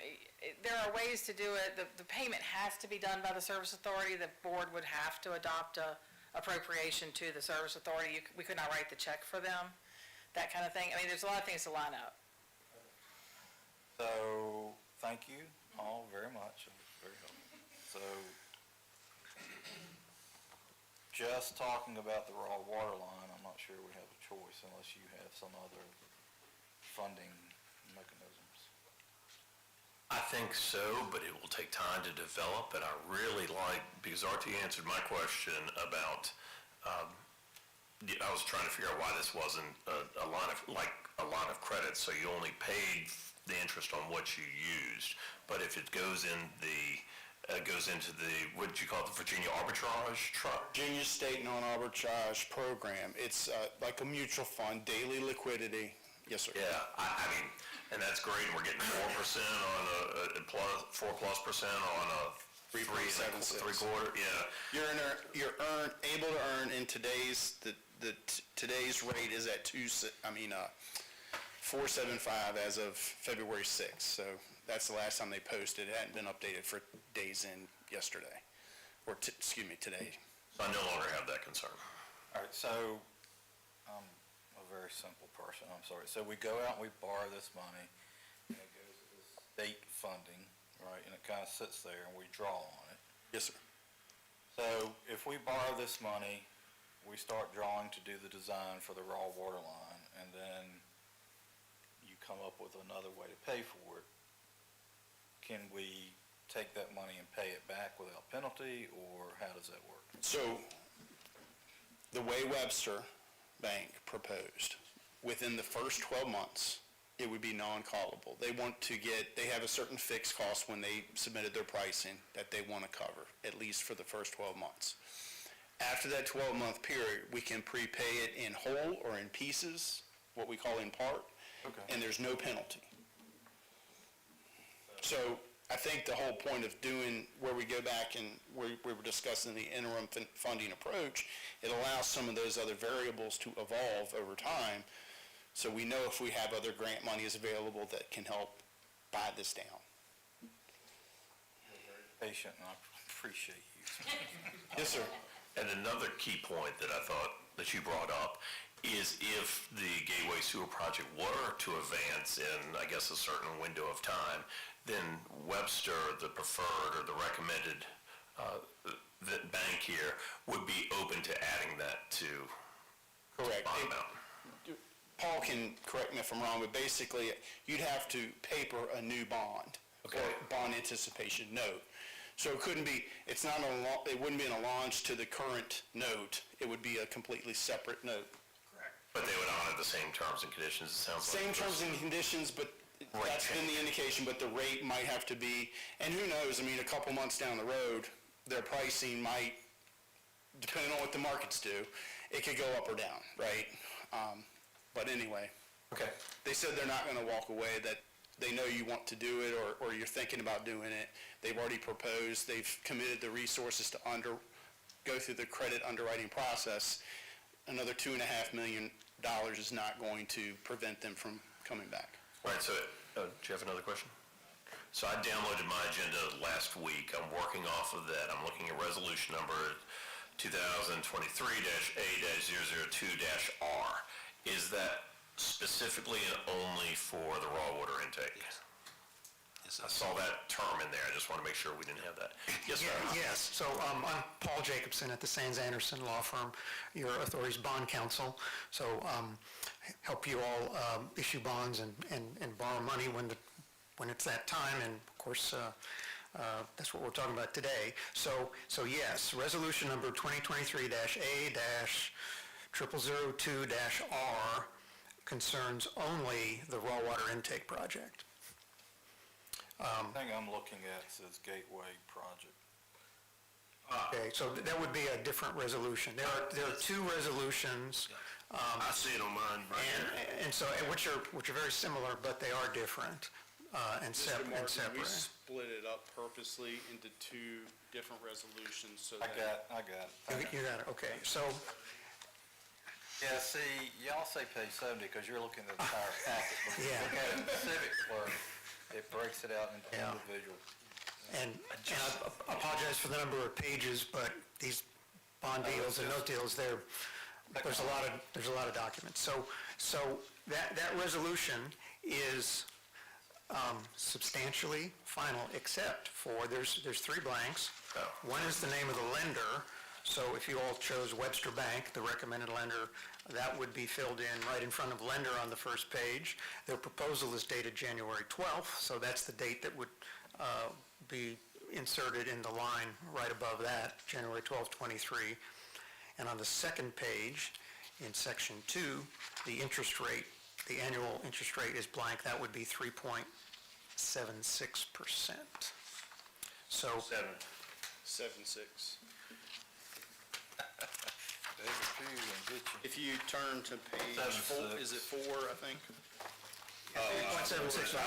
there are ways to do it. The payment has to be done by the Service Authority. The board would have to adopt a appropriation to the Service Authority. We could not write the check for them, that kind of thing. I mean, there's a lot of things to line up. So, thank you all very much. It was very helpful. So, just talking about the raw water line, I'm not sure we have a choice unless you have some other funding mechanisms. I think so, but it will take time to develop, and I really like, because RT answered my question about, I was trying to figure out why this wasn't a line of credit, so you only paid the interest on what you used, but if it goes into the, what did you call it, the Virginia Arbitrage Trust? Virginia State Non-Arbitrage Program. It's like a mutual fund, daily liquidity. Yes, sir. Yeah, I mean, and that's great, and we're getting 4% on 4+% on a 3.76. Three-quarter, yeah. You're able to earn in today's, today's rate is at 4.75 as of February 6th. So that's the last time they posted. It hadn't been updated for days in yesterday, or today. I no longer have that concern. All right, so, I'm a very simple person, I'm sorry. So we go out and we borrow this money, and it goes to this state funding, right? And it kind of sits there and we draw on it. Yes, sir. So if we borrow this money, we start drawing to do the design for the raw water line, and then you come up with another way to pay for it. Can we take that money and pay it back without penalty, or how does that work? So, the way Webster Bank proposed, within the first 12 months, it would be non-callable. They have a certain fixed cost when they submitted their pricing that they want to cover, at least for the first 12 months. After that 12-month period, we can prepay it in whole or in pieces, what we call in part, and there's no penalty. So I think the whole point of doing, where we go back and we were discussing the interim funding approach, it allows some of those other variables to evolve over time, so we know if we have other grant monies available that can help buy this down. Patient, and I appreciate you. Yes, sir. And another key point that I thought that you brought up is if the Gateway Sewer Project were to advance in, I guess, a certain window of time, then Webster, the preferred or the recommended the bank here, would be open to adding that to Correct. bond amount. Paul can correct me if I'm wrong, but basically, you'd have to paper a new bond, or bond anticipation note. So it couldn't be, it wouldn't be in a launch to the current note, it would be a completely separate note. But they would honor the same terms and conditions, it sounds like. Same terms and conditions, but that's been the indication, but the rate might have to be, and who knows, I mean, a couple months down the road, their pricing might, depending on what the markets do, it could go up or down, right? But anyway. Okay. They said they're not gonna walk away, that they know you want to do it, or you're thinking about doing it. They've already proposed, they've committed the resources to go through the credit underwriting process. Another $2.5 million is not going to prevent them from coming back. Right, so, do you have another question? So I downloaded my agenda last week. I'm working off of that. I'm looking at resolution number 2023-A-002-R. Is that specifically and only for the raw water intake? Yes, I saw that term in there. I just want to make sure we didn't have that. Yes, sir. Yes, so I'm Paul Jacobson at the Sands Anderson Law Firm, your authority's bond counsel. So help you all issue bonds and borrow money when it's that time, and of course, that's what we're talking about today. So yes, resolution number 2023-A-0002-R concerns only the raw water intake project. The thing I'm looking at says Gateway Project. Okay, so that would be a different resolution. There are two resolutions, I see it on mine right here. and so, which are very similar, but they are different, and Mr. Martin, we separate. split it up purposely into two different resolutions so I that... got it. You got it, okay. So, Yeah, see, y'all say page 70 because you're looking at the entire packet. But when you Yeah. look at it in the civic clerk, it breaks it out into Yeah. individual. and I apologize for the number of pages, but these bond deals and note deals, there's a lot of documents. So that resolution is substantially final, except for, there's three blanks. One is the name of the lender, so if you all chose Webster Bank, the recommended lender, that would be filled in right in front of lender on the first page. Their proposal is dated January 12th, so that's the date that would be inserted in the line right above that, January 12th, 23. And on the second page, in section 2, the interest rate, the annual interest rate is blank, that would be 3.76%. So, 7.6. There's a few and get you. If you turn to page 4, is it 4, I think? 3.76. That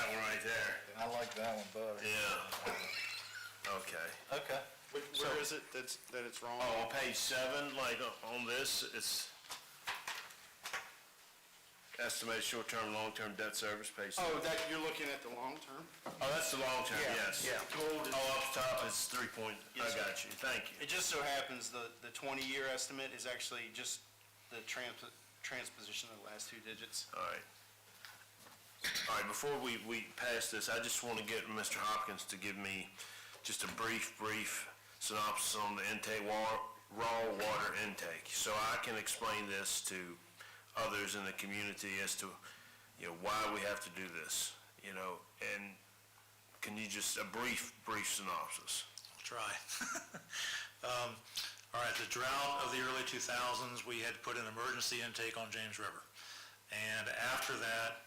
one right there. I like that one better. Yeah. Okay. Okay. Where is it that it's wrong? Oh, on page 7, like on this, it's estimated short-term, long-term debt service, page 7. Oh, that, you're looking at the long term? Oh, that's the long-term, yes. yeah. Oh, up top is 3 point, I Yes, sir. got you, thank you. It just so happens the 20-year estimate is actually just the transposition of the last two digits. All right. All right, before we pass this, I just want to get Mr. Hopkins to give me just a brief synopsis on the intake, raw water intake, so I can explain this to others in the community as to, why we have to do this, and can you just, a brief synopsis? I'll try. All right, the drought of the early 2000s, we had put an emergency intake on James River. And after that,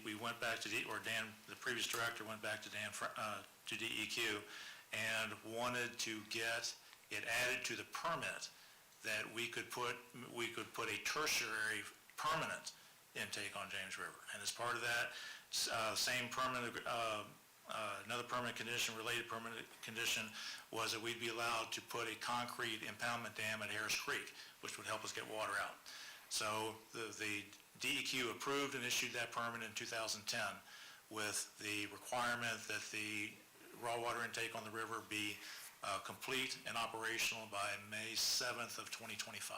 we went back to, Dan, the previous director went back to to DEQ and wanted to get it added to the permit that we could put a tertiary permanent intake on James River. And as part of that, same permanent, another permanent condition, related permanent condition, was that we'd be allowed to put a concrete impoundment dam at Harris Creek, which would help us get water out. So the DEQ approved and issued that permit in 2010 with the requirement that the raw water intake on the river be complete and operational by May 7th of 2025.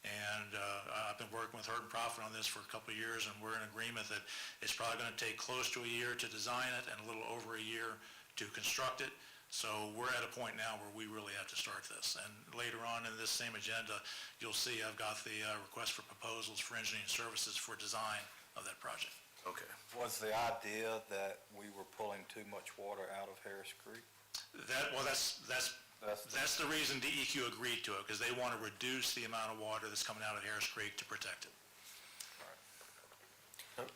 And I've been working with Hurd and Profit on this for a couple of years, and we're in agreement that it's probably going to take close to a year to design it and a little over a year to construct it. So we're at a point now where we really have to start this. And later on in this same agenda, you'll see I've got the request for proposals for engineering services for design of that project. Okay. Was the idea that we were pulling too much water out of Harris Creek? That's the reason DEQ agreed to it, because they want to reduce the amount of water that's coming out of Harris Creek to protect it.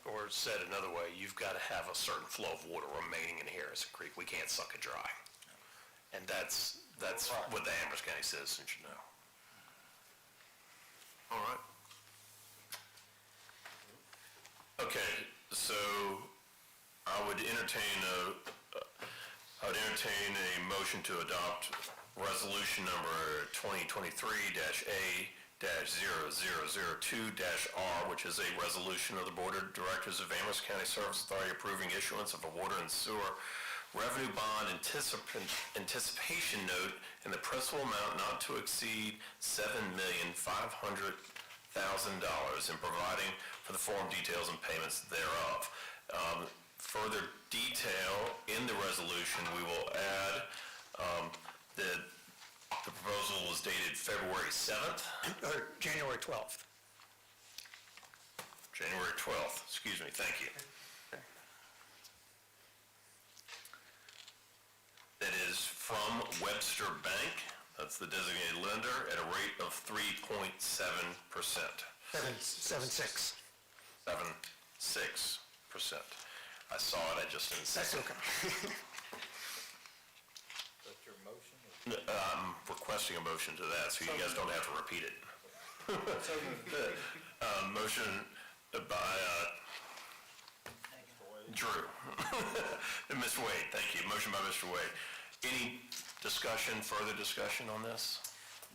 Or said another way, you've got to have a certain flow of water remaining in Harrison Creek. We can't suck it dry. And that's what the Amherst County citizens should know. All right. Okay, so I would entertain a motion to adopt resolution number 2023-A-0002-R, which is a resolution of the Board of Directors of Amherst County Service Authority approving issuance of a water and sewer revenue bond anticipation note in the principal amount not to exceed $7,500,000 and providing for the form, details, and payments thereof. Further detail in the resolution, we will add that the proposal was dated February 7th, Or January 12th. January 12th, excuse me, thank you. That is from Webster Bank, that's the designated lender, at a rate of 3.7%. 7.6. 7.6%. I saw it, I just didn't say That's it. okay. That's your motion? I'm requesting a motion to that, so you guys don't have to repeat it. Motion by Drew. And Mr. Wade, thank you. Motion by Mr. Wade. Any discussion, further discussion on this?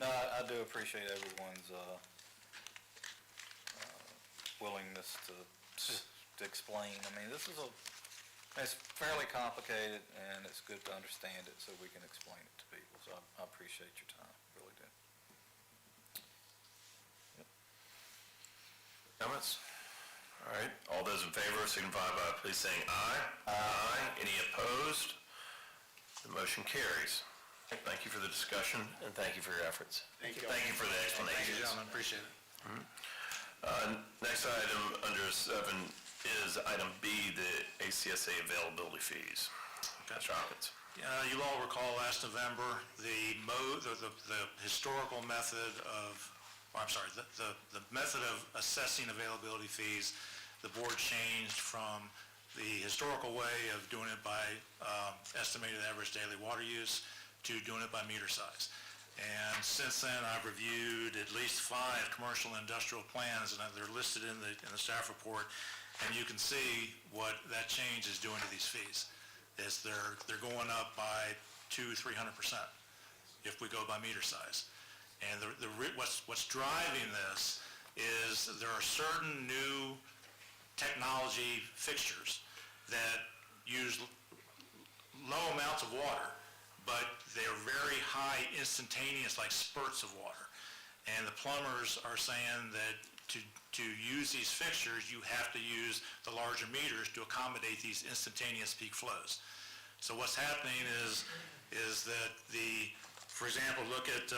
No, I do appreciate everyone's willingness to explain. I mean, it's fairly complicated, and it's good to understand it so we can explain it to people. So I appreciate your time, really do. Comments? All right, all those in favor signify by please saying aye. Aye. Any opposed? The motion carries. Thank you for the discussion, and thank you for your efforts. Thank you. Thank you for the Thank you, explanations. gentlemen, appreciate it. Next item under 7 is item B, the ACSA availability fees. Mr. Hopkins. You all recall last November, the historical method of, the method of assessing availability fees, the board changed from the historical way of doing it by estimated average daily water use to doing it by meter size. And since then, I've reviewed at least 5 commercial and industrial plans, and they're listed in the staff report, and you can see what that change is doing to these fees. Is they're going up by 200-300% if we go by meter size. And what's driving this is there are certain new technology fixtures that use low amounts of water, but they're very high instantaneous, like spurts of water. And the plumbers are saying that to use these fixtures, you have to use the larger meters to accommodate these instantaneous peak flows. So what's happening is that for example, look at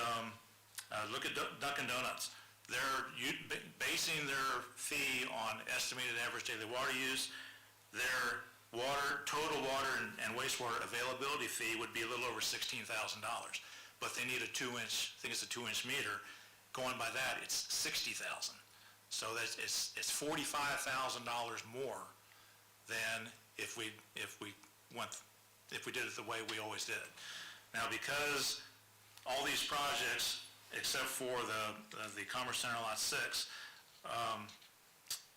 Dunkin' Donuts. They're basing their fee on estimated average daily water use. Their total water and wastewater availability fee would be a little over $16,000. But they need a 2-inch, I think it's a 2-inch meter. Going by that, it's $60,000. So it's $45,000 more than if we did it the way we always did it. Now, because all these projects, except for the Commerce Center Lot 6,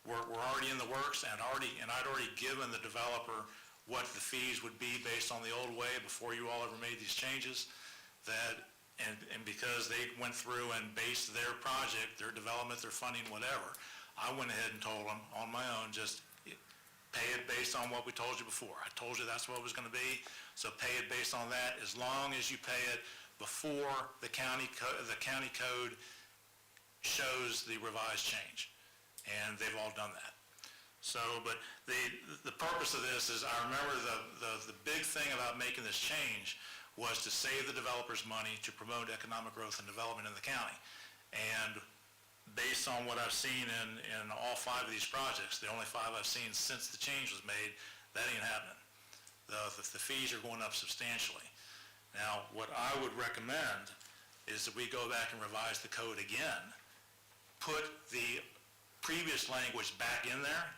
we're already in the works, and I'd already given the developer what the fees would be based on the old way before you all ever made these changes. And because they went through and based their project, their development, their funding, whatever, I went ahead and told them on my own, just pay it based on what we told you before. I told you that's what it was going to be, so pay it based on that, as long as you pay it before the county code shows the revised change. And they've all done that. So, but the purpose of this is, I remember the big thing about making this change was to save the developers money to promote economic growth and development in the county. And based on what I've seen in all 5 of these projects, the only 5 I've seen since the change was made, that ain't happening. The fees are going up substantially. Now, what I would recommend is that we go back and revise the code again, put the previous language back in there,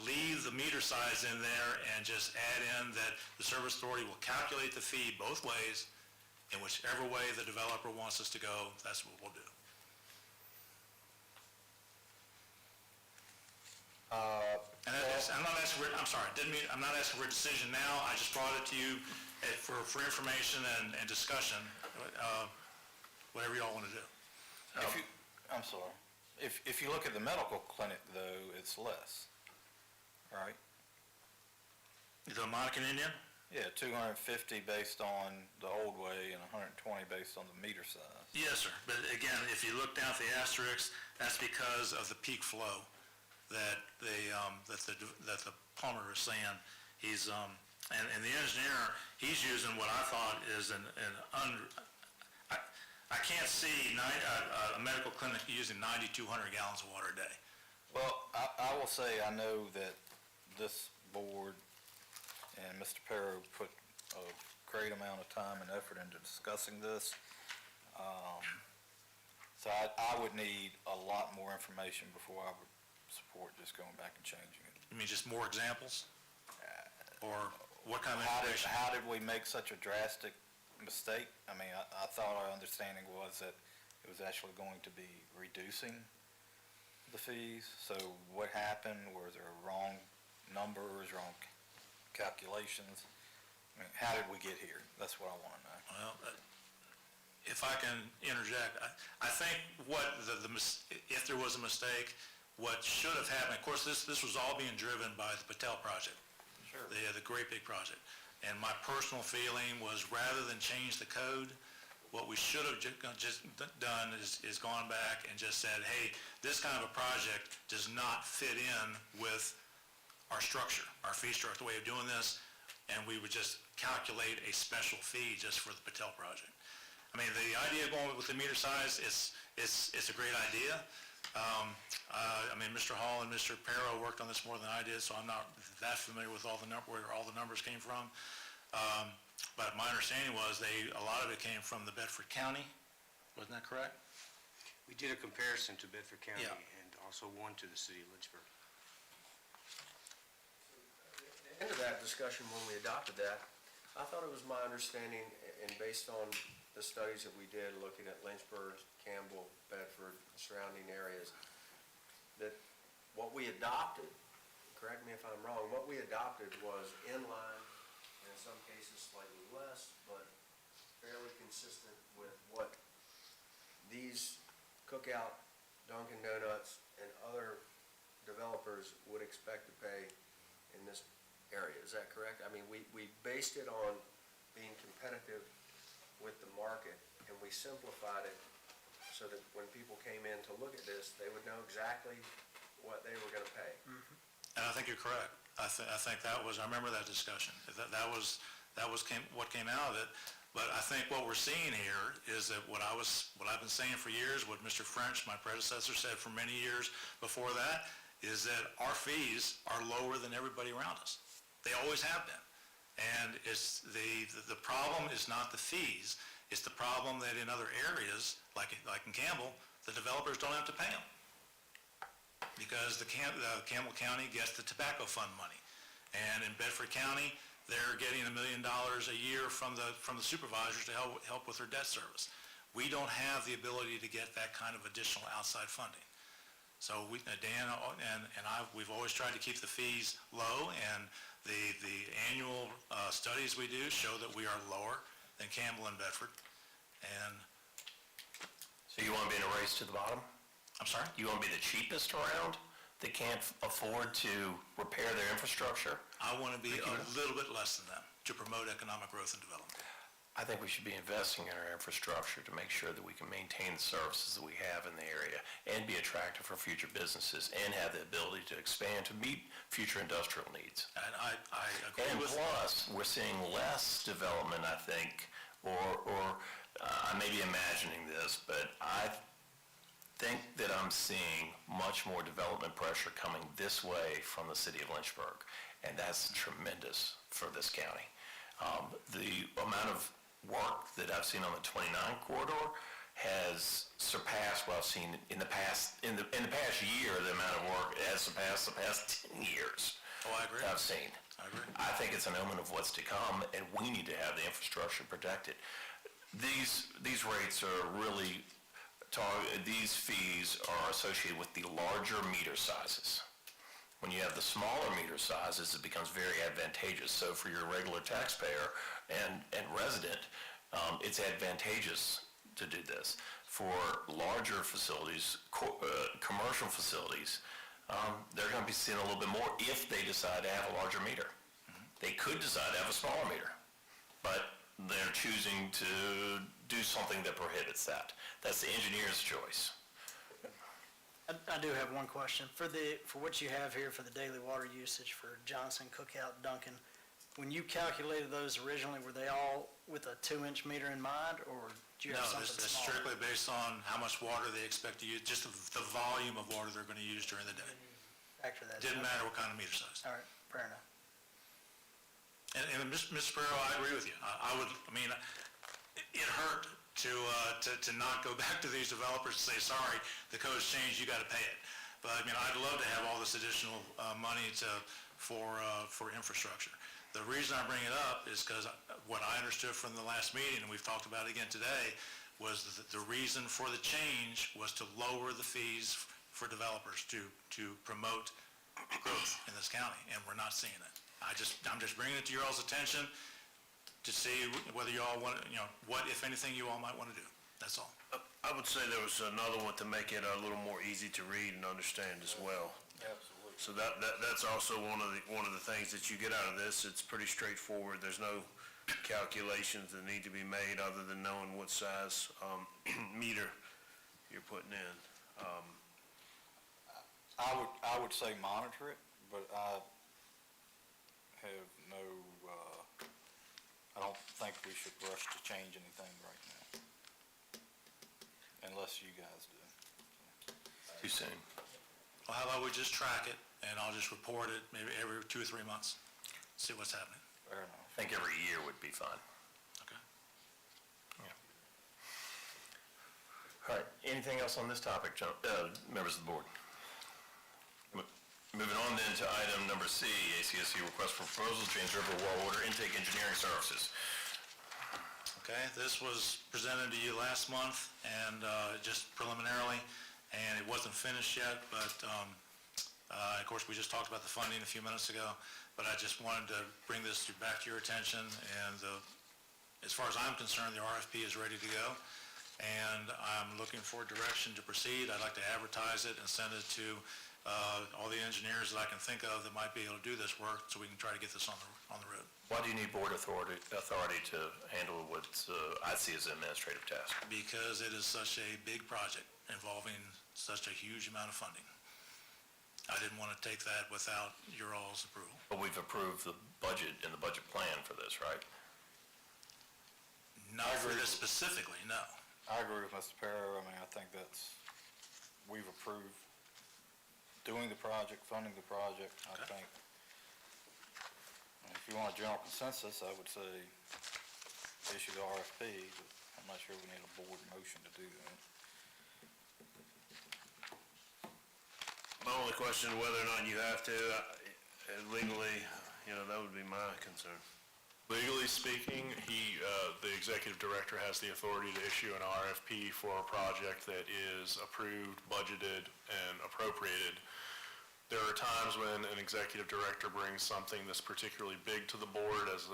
leave the meter size in there, and just add in that the Service Authority will calculate the fee both ways, in whichever way the developer wants us to go, that's what we'll do. And I'm not asking I'm not asking for a decision now, I just brought it to you for information and discussion, whatever y'all want to do. I'm sorry. If you look at the medical clinic, though, it's less, right? The Monacan Indian? Yeah, 250 based on the old way and 120 based on the meter size. Yes, sir. But again, if you look down at the asterisk, that's because of the peak flow that the plumber is saying. He's and the engineer, he's using what I thought is I can't see a medical clinic using 9,200 gallons of water a day. Well, I will say, I know that this board and Mr. Perro put a great amount of time and effort into discussing this. So I would need a lot more information before I would support just going back and changing it. You mean just more examples? Or what kind of information? How did we make such a drastic mistake? I mean, I thought our understanding was that it was actually going to be reducing the fees. So what happened? Were there wrong numbers, wrong calculations? I mean, how did we get here? That's what I want to know. Well, if I can interject, I think if there was a mistake, what should have happened, of course, this was all being driven by the Patel project. Sure. The great big project. And my personal feeling was, rather than change the code, what we should have just done is gone back and just said, hey, this kind of a project does not fit in with our structure, our fee structure, the way of doing this, and we would just calculate a special fee just for the Patel project. I mean, the idea of going with the meter size it's a great idea. I mean, Mr. Hall and Mr. Perro worked on this more than I did, so I'm not that familiar with where all the numbers came from. But my understanding was a lot of it came from the Bedford County. Wasn't that correct? We did a comparison to Bedford County Yeah. and also one to the city of Lynchburg. At the end of that discussion, when we adopted that, I thought it was my understanding, and based on the studies that we did, looking at Lynchburg, Campbell, Bedford, surrounding areas, that what we adopted, correct me if I'm wrong, what we adopted was in line, and in some cases slightly less, but fairly consistent with what these Cookout, Dunkin' Donuts, and other developers would expect to pay in this area. Is that correct? I mean, we based it on being competitive with the market, and we simplified it so that when people came in to look at this, they would know exactly what they were gonna pay. And I think you're correct. I think that was, I remember that discussion. That was what came out of it. But I think what we're seeing here is that what I've been saying for years, what Mr. French, my predecessor, said for many years before that, is that our fees are lower than everybody around us. They always have been. And it's the problem is not the fees, it's the problem that in other areas, like in Campbell, the developers don't have to pay them. Because the Campbell County gets the tobacco fund money. And in Bedford County, they're getting $1 million a year from the supervisors to help with their debt service. We don't have the ability to get that kind of additional outside funding. So Dan and I, we've always tried to keep the fees low, and the annual studies we do show that we are lower than Campbell and Bedford. And So you want to be in a race to the bottom? I'm sorry? You want to be the cheapest around that can't afford to repair their infrastructure? I want to be a little bit less than them to promote economic growth and development. I think we should be investing in our infrastructure to make sure that we can maintain the services that we have in the area and be attractive for future businesses and have the ability to expand to meet future industrial needs. And I agree And with... plus, we're seeing less development, I think, or I may be imagining this, but I think that I'm seeing much more development pressure coming this way from the city of Lynchburg, and that's tremendous for this county. The amount of work that I've seen on the 29 corridor has surpassed what I've seen in the past year. The amount of work has surpassed the past 10 years. Oh, I agree. I've seen. I agree. I think it's an omen of what's to come, and we need to have the infrastructure protected. These rates are really, these fees are associated with the larger meter sizes. When you have the smaller meter sizes, it becomes very advantageous. So for your regular taxpayer and resident, it's advantageous to do this. For larger facilities, commercial facilities, they're going to be seeing a little bit more if they decide to have a larger meter. They could decide to have a smaller meter, but they're choosing to do something that prohibits that. That's the engineer's choice. I do have one question. For what you have here for the daily water usage for Johnson, Cookout, Duncan, when you calculated those originally, were they all with a 2-inch meter in mind, or do you have No, something it's smaller? strictly based on how much water they expect to use, just the volume of water they're going to use during the day. Factor that in. Didn't matter what kind of meter size. All right, fair enough. And Mr. Sparrow, I agree with you. It hurt to not go back to these developers and say, sorry, the code's changed, you got to pay it. But I'd love to have all this additional money for infrastructure. The reason I bring it up is because what I understood from the last meeting, and we've talked about it again today, was that the reason for the change was to lower the fees for developers to promote growth in this county, and we're not seeing it. I'm just bringing it to your all's attention to see whether you all want, what, if anything, you all might want to do. That's all. I would say there was another one to make it a little more easy to read and understand as well. Absolutely. So that's also one of the things that you get out of this. It's pretty straightforward. There's no calculations that need to be made other than knowing what size meter you're putting in. I would say monitor it, but I have no, I don't think we should rush to change anything right now. Unless you guys do. Too soon. Well, how about we just track it, and I'll just report it maybe every 2 or 3 months, see what's happening. Fair enough. I think every year would be fine. Okay. All right, anything else on this topic, members of the board? Moving on then to item number C, ACSC request for proposal, James River Well Water Intake Engineering Services. Okay, this was presented to you last month, and just preliminarily, and it wasn't finished yet, but of course, we just talked about the funding a few minutes ago, but I just wanted to bring this back to your attention, and as far as I'm concerned, the RFP is ready to go, and I'm looking for direction to proceed. I'd like to advertise it and send it to all the engineers that I can think of that might be able to do this work, so we can try to get this on the road. Why do you need board authority to handle what I see as an administrative task? Because it is such a big project involving such a huge amount of funding. I didn't want to take that without your all's approval. But we've approved the budget and the budget plan for this, right? Not for this specifically, no. I agree with Mr. Perro. I mean, I think we've approved doing the project, funding the project. I Okay. think, if you want a general consensus, I would say issue the RFP, but I'm not sure we need a board motion to do that. My only question, whether or not you have to, legally, that would be my concern. Legally speaking, the executive director has the authority to issue an RFP for a project that is approved, budgeted, and appropriated. There are times when an executive director brings something that's particularly big to the board as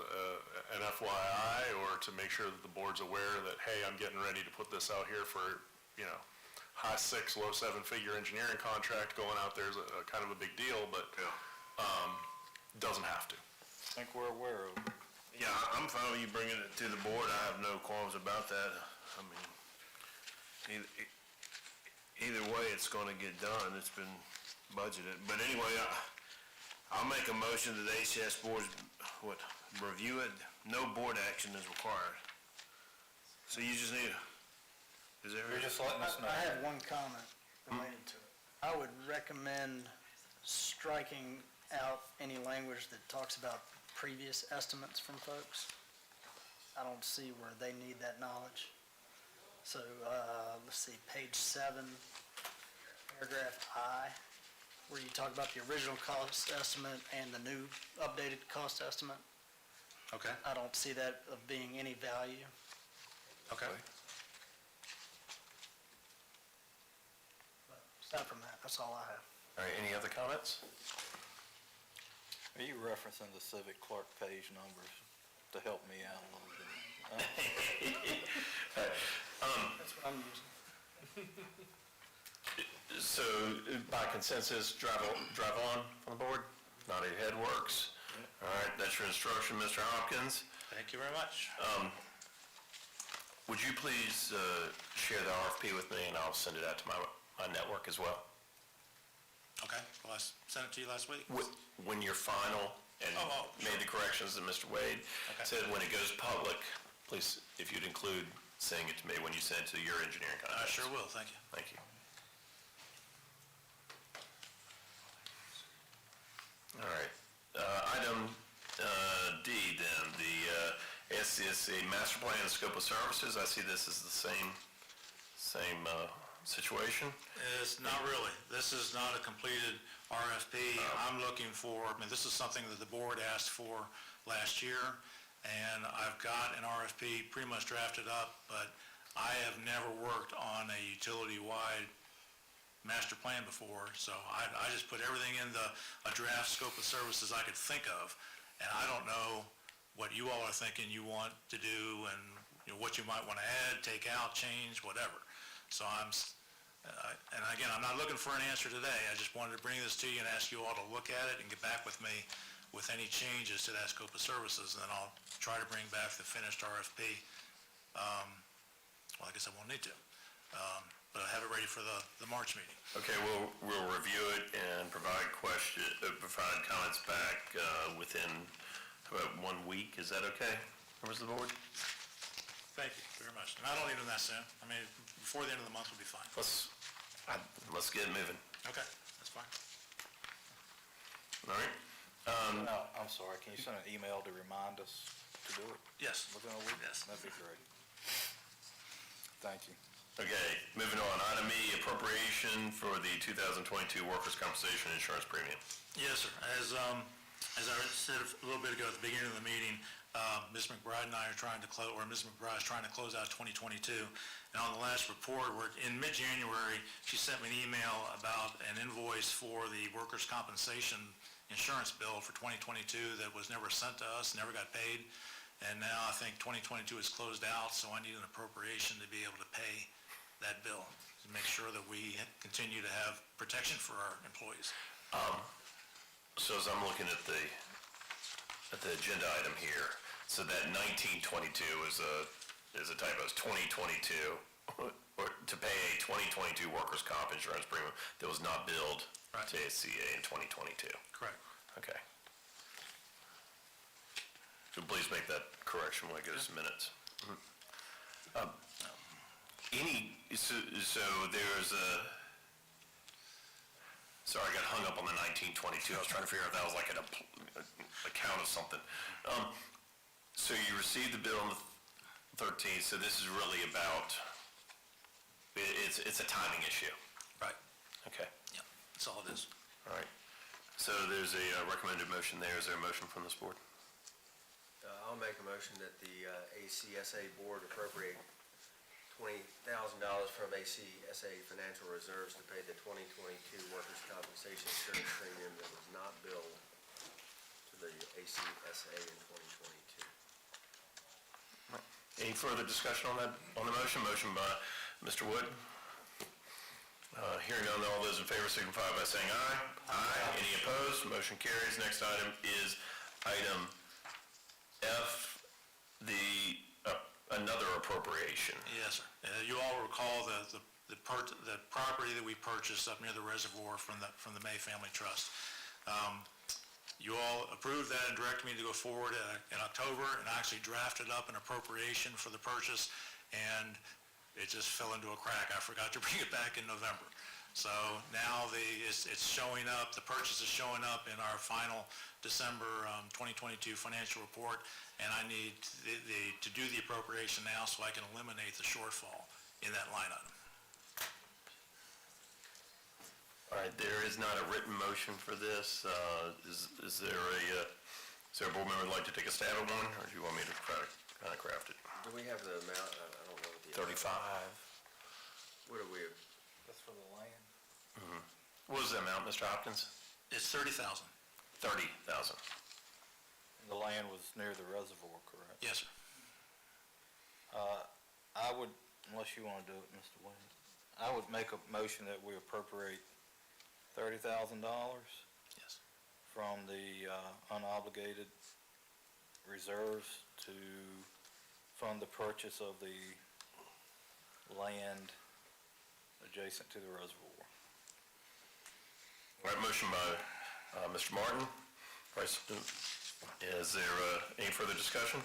an FYI, or to make sure that the board's aware that, hey, I'm getting ready to put this out here for, high 6, low 7-figure engineering contract going out there is a kind of a big deal, but doesn't have to. I think we're aware of it. Yeah, I'm fine with you bringing it to the board. I have no qualms about that. I mean, either way, it's gonna get done. It's been budgeted. But anyway, I'll make a motion that the HCS board, review it. No board action is required. So you just need, You're just letting us know. I have one comment related to it. I would recommend striking out any language that talks about previous estimates from folks. I don't see where they need that knowledge. So, let's see, page 7, paragraph I, where you talk about the original cost estimate and the new updated cost estimate. Okay. I don't see that of being any value. Okay. But aside from that, that's all I have. All right, any other comments? Are you referencing the civic clerk page numbers to help me out a little bit? That's what I'm using. So by consensus, drive on the board? Nodding head works. All right, that's your instruction, Mr. Hopkins. Thank you very much. Would you please share the RFP with me, and I'll send it out to my network as well? Okay, well, I sent it to you last week. When you're final and sure. made the corrections that Mr. Wade Okay. said, when it goes public, please, if you'd include saying it to me when you send it to your engineering I contacts. sure will, thank you. Thank you. All right. Item D then, the SCSC Master Plan and Scope of Services. I see this as the same situation. It's not really. This is not a completed RFP. I'm looking for, this is something that the board asked for last year, and I've got an RFP pretty much drafted up, but I have never worked on a utility-wide master plan before, so I just put everything in a draft scope of services I could think of, and I don't know what you all are thinking you want to do, and what you might want to add, take out, change, whatever. So and again, I'm not looking for an answer today. I just wanted to bring this to you and ask you all to look at it and get back with me with any changes to that scope of services, and then I'll try to bring back the finished RFP. Well, I guess I won't need to, but I have it ready for the March meeting. Okay, we'll review it and provide comments back within about 1 week. Is that okay, members of the board? Thank you very much. And I don't need them that soon. Before the end of the month will be fine. Let's get it moving. Okay, that's fine. All right? No, I'm sorry, can you send an email to remind us to do it Yes. within a week? Yes. That'd be great. Thank you. Okay, moving on. Item E, appropriation for the 2022 workers' compensation insurance premium. Yes, sir. As I said a little bit ago at the beginning of the meeting, Ms. McBride and I are trying to close, or Ms. McBride is trying to close out 2022. And on the last report, in mid-January, she sent me an email about an invoice for the workers' compensation insurance bill for 2022 that was never sent to us, never got paid. And now I think 2022 is closed out, so I need an appropriation to be able to pay that bill, to make sure that we continue to have protection for our employees. So as I'm looking at the agenda item here, so that 1922 is a typo, it's 2022, or to pay a 2022 workers' comp insurance premium that was not billed Right. to ACA in 2022. Correct. Okay. So please make that correction when I get us minutes. So there's sorry, I got hung up on the 1922. I was trying to figure out if that was like an account of something. So you received the bill on the 13th, so this is really about, it's a timing issue. Right. Okay, Yeah, that's all it is. all right. So there's a recommended motion there. Is there a motion from this board? I'll make a motion that the ACSA Board appropriate $20,000 from ACSA Financial Reserves to pay the 2022 workers' compensation insurance premium that was not billed to the ACSA in 2022. Any further discussion on that, on the motion? Motion by Mr. Wood. Hearing none, all those in favor signify by saying aye. Aye. Any opposed? Motion carries. Next item is item F, another appropriation. Yes, sir. You all recall the property that we purchased up near the reservoir from the May Family Trust. You all approved that and directed me to go forward in October, and I actually drafted up an appropriation for the purchase, and it just fell into a crack. I forgot to bring it back in November. So now it's showing up, the purchase is showing up in our final December 2022 financial report, and I need to do the appropriation now so I can eliminate the shortfall in that line item. All right, there is not a written motion for this. Is there a board member who'd like to take a stab at one, or do you want me to try to kind of craft it? Do we have the amount? I don't know what the. 35. What do we, That's for the land? What was the amount, Mr. Hopkins? It's $30,000. 30,000. The land was near the reservoir, correct? Yes, sir. I would, unless you want to do it, Mr. Williams, I would make a motion that we appropriate $30,000 Yes. from the unobligated reserves to fund the purchase of the land adjacent to the reservoir. All right, motion by Mr. Martin. Is there any further discussion?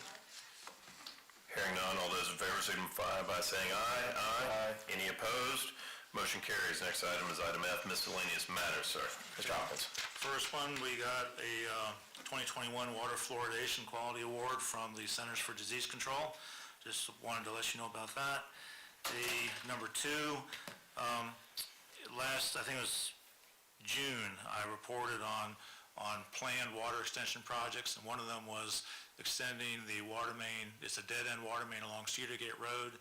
Hearing none, all those in favor signify by saying aye. Aye. Any opposed? Motion carries. Next item is item F, miscellaneous matters, sir. Mr. Hopkins. First one, we got a 2021 Water Fluoridation Quality Award from the Centers for Disease Control. Just wanted to let you know about that. The number two, last, I think it was June, I reported on planned water extension projects, and one of them was extending the water main, it's a dead-end water main along Cedar Gate Road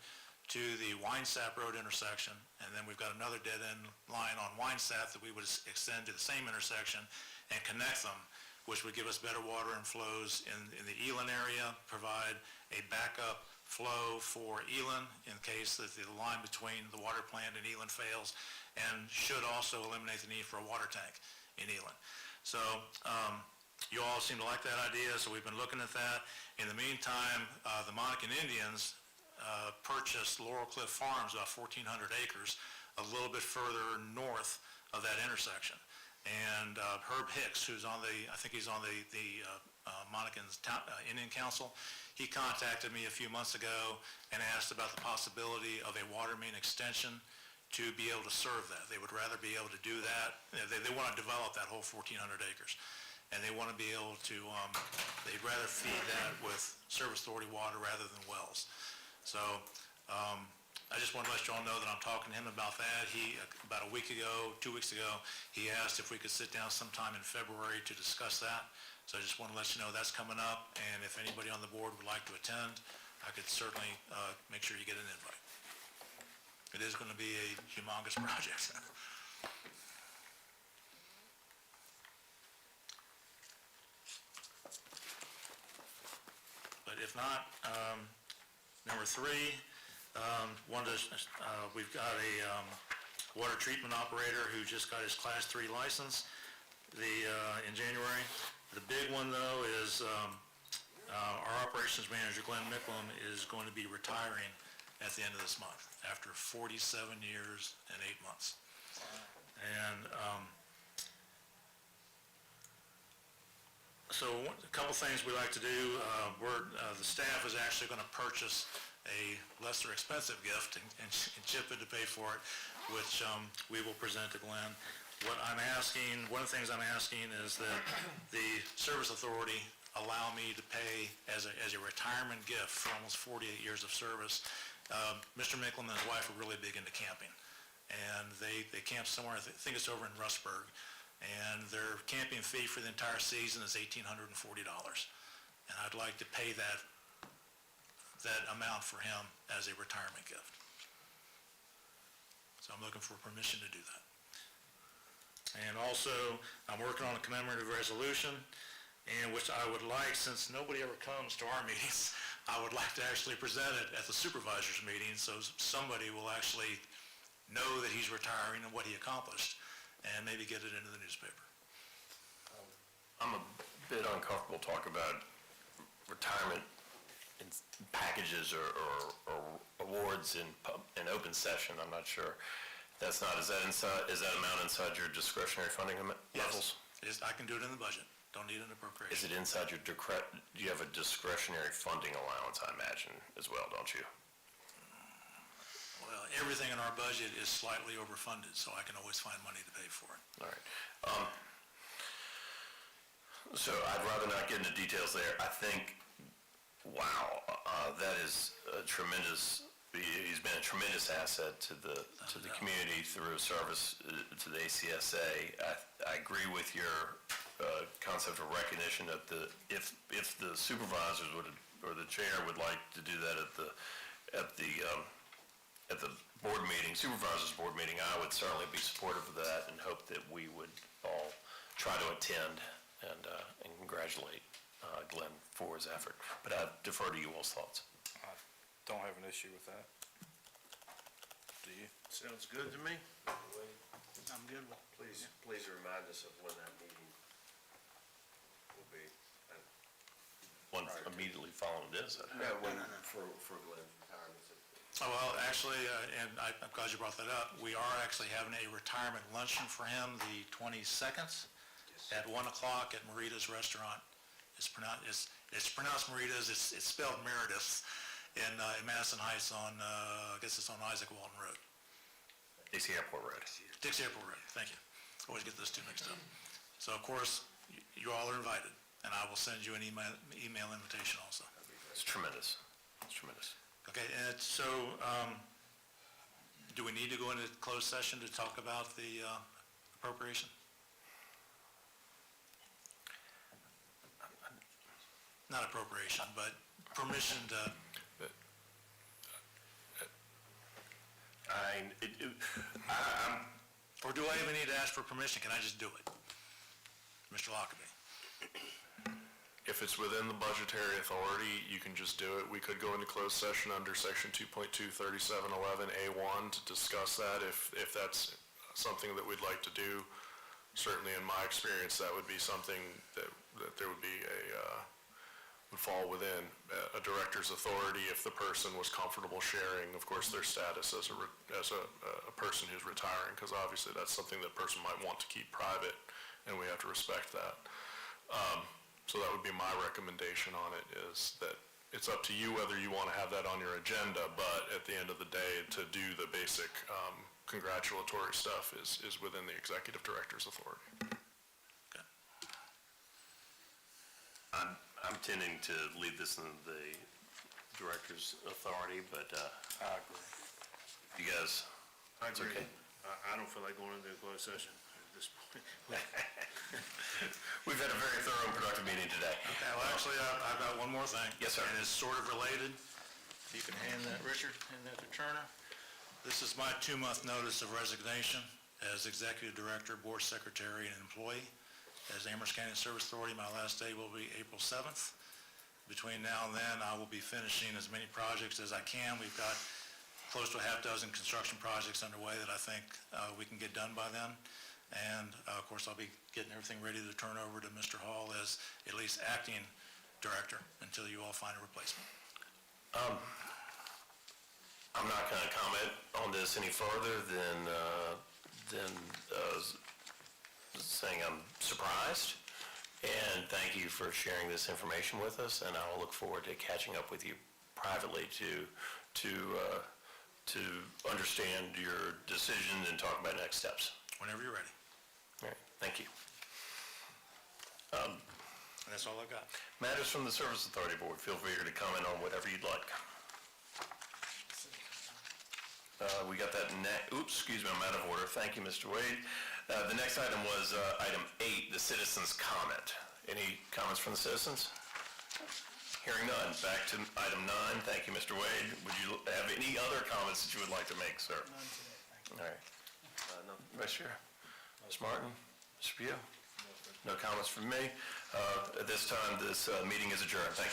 to the Winesap Road intersection, and then we've got another dead-end line on Winesap that we would extend to the same intersection and connect them, which would give us better water inflows in the Elan area, provide a backup flow for Elan in case that the line between the water plant and Elan fails, and should also eliminate the need for a water tank in Elan. So you all seem to like that idea, so we've been looking at that. In the meantime, the Monacan Indians purchased Laurel Cliff Farms, about 1,400 acres, a little bit further north of that intersection. And Herb Hicks, who's on I think he's on the Monacan's Indian Council, he contacted me a few months ago and asked about the possibility of a water main extension to be able to serve that. They would rather be able to do that. They want to develop that whole 1,400 acres. And they want to be able to, they'd rather feed that with Service Authority water rather than wells. So I just want to let you all know that I'm talking to him about that. He, about a week ago, 2 weeks ago, he asked if we could sit down sometime in February to discuss that. So I just want to let you know that's coming up, and if anybody on the board would like to attend, I could certainly make sure you get an invite. It is going to be a humongous project. But if not, number three, we've got a water treatment operator who just got his Class 3 license in January. The big one, though, is our operations manager, Glenn Micklem, is going to be retiring at the end of this month, after 47 years and 8 months. And so a couple things we like to do, the staff is actually going to purchase a lesser expensive gift and chip it to pay for it, which we will present to Glenn. One of the things I'm asking is that the Service Authority allow me to pay as a retirement gift for almost 48 years of service. Mr. Micklem and his wife are really big into camping, and they camp somewhere, I think it's over in Rustburg, and their camping fee for the entire season is $1,840. And I'd like to pay that amount for him as a retirement gift. So I'm looking for permission to do that. And also, I'm working on a commemorative resolution, and which I would like, since nobody ever comes to our meetings, I would like to actually present it at the supervisors meeting, so somebody will actually know that he's retiring and what he accomplished, and maybe get it into the newspaper. I'm a bit uncomfortable talking about retirement in packages or awards in open session. I'm not sure. Is that amount inside your discretionary funding levels? Yes, I can do it in the budget. Don't need an appropriation. Is it inside do you have a discretionary funding allowance, I imagine, as well, don't you? Well, everything in our budget is slightly overfunded, so I can always find money to pay for it. All right. So I'd rather not get into details there. I think, wow, that is a tremendous, he's been a tremendous asset to the community through service to the ACSA. I agree with your concept of recognition that if the supervisors or the chair would like to do that at the board meeting, supervisors board meeting, I would certainly be supportive of that and hope that we would all try to attend and congratulate Glenn for his effort. But I defer to you all's thoughts. I don't have an issue with that. Do you? Sounds good to me. I'm good with Please remind us of when that meeting will be. One immediately following this. For Glenn's retirement. Oh, well, actually, and I'm glad you brought that up, we are actually having a retirement luncheon for him the 22nd at 1 o'clock at Marita's Restaurant. It's pronounced Marita's, it's spelled Meredith in Madison Heights on, I guess it's on Isaac Walton Road. Dixie Airport Road. Dixie Airport Road, thank you. Always get those two mixed up. So, of course, you all are invited, and I will send you an email invitation also. It's tremendous. It's tremendous. Okay, and so, do we need to go into closed session to talk about the appropriation? Not appropriation, but permission to, or do I even need to ask for permission? Can I just do it? Mr. Lockerbie? If it's within the budgetary authority, you can just do it. We could go into closed session under section 2.23711A1 to discuss that if that's something that we'd like to do. Certainly in my experience, that would be something that there would be would fall within a director's authority if the person was comfortable sharing, of course, their status as a person who's retiring, because obviously that's something that person might want to keep private, and we have to respect that. So that would be my recommendation on it, is that it's up to you whether you want to have that on your agenda, but at the end of the day, to do the basic congratulatory stuff is within the executive director's authority. I'm tending to leave this in the director's authority, but I agree. you guys, I it's agree. okay. I don't feel like going into a closed session at this point. We've had a very thorough and productive meeting today. Okay, well, actually, I've got one more thing. Yes, sir. And it's sort of related. If you can hand that, Richard, hand that to Turner. This is my 2-month notice of resignation as Executive Director, Board Secretary, and Employee. As Amherst County Service Authority, my last day will be April 7th. Between now and then, I will be finishing as many projects as I can. We've got close to a half dozen construction projects underway that I think we can get done by then. And, of course, I'll be getting everything ready to turn over to Mr. Hall as at least acting director until you all find a replacement. I'm not going to comment on this any further than saying I'm surprised. And thank you for sharing this information with us, and I will look forward to catching up with you privately to understand your decision and talk about next steps. Whenever you're ready. All right, thank you. And that's all I've got. Matters from the Service Authority Board, feel free to comment on whatever you'd like. We got that excuse me, I'm out of order. Thank you, Mr. Wade. The next item was item 8, the citizens' comment. Any comments from the citizens? Hearing none. Back to item 9. Thank you, Mr. Wade. Would you have any other comments that you would like to make, sir? None today, thank you. All right. No. Vice Chair? Ms. Martin? Mr. Pugh? No comments from me. At this time, this meeting is adjourned. Thank you.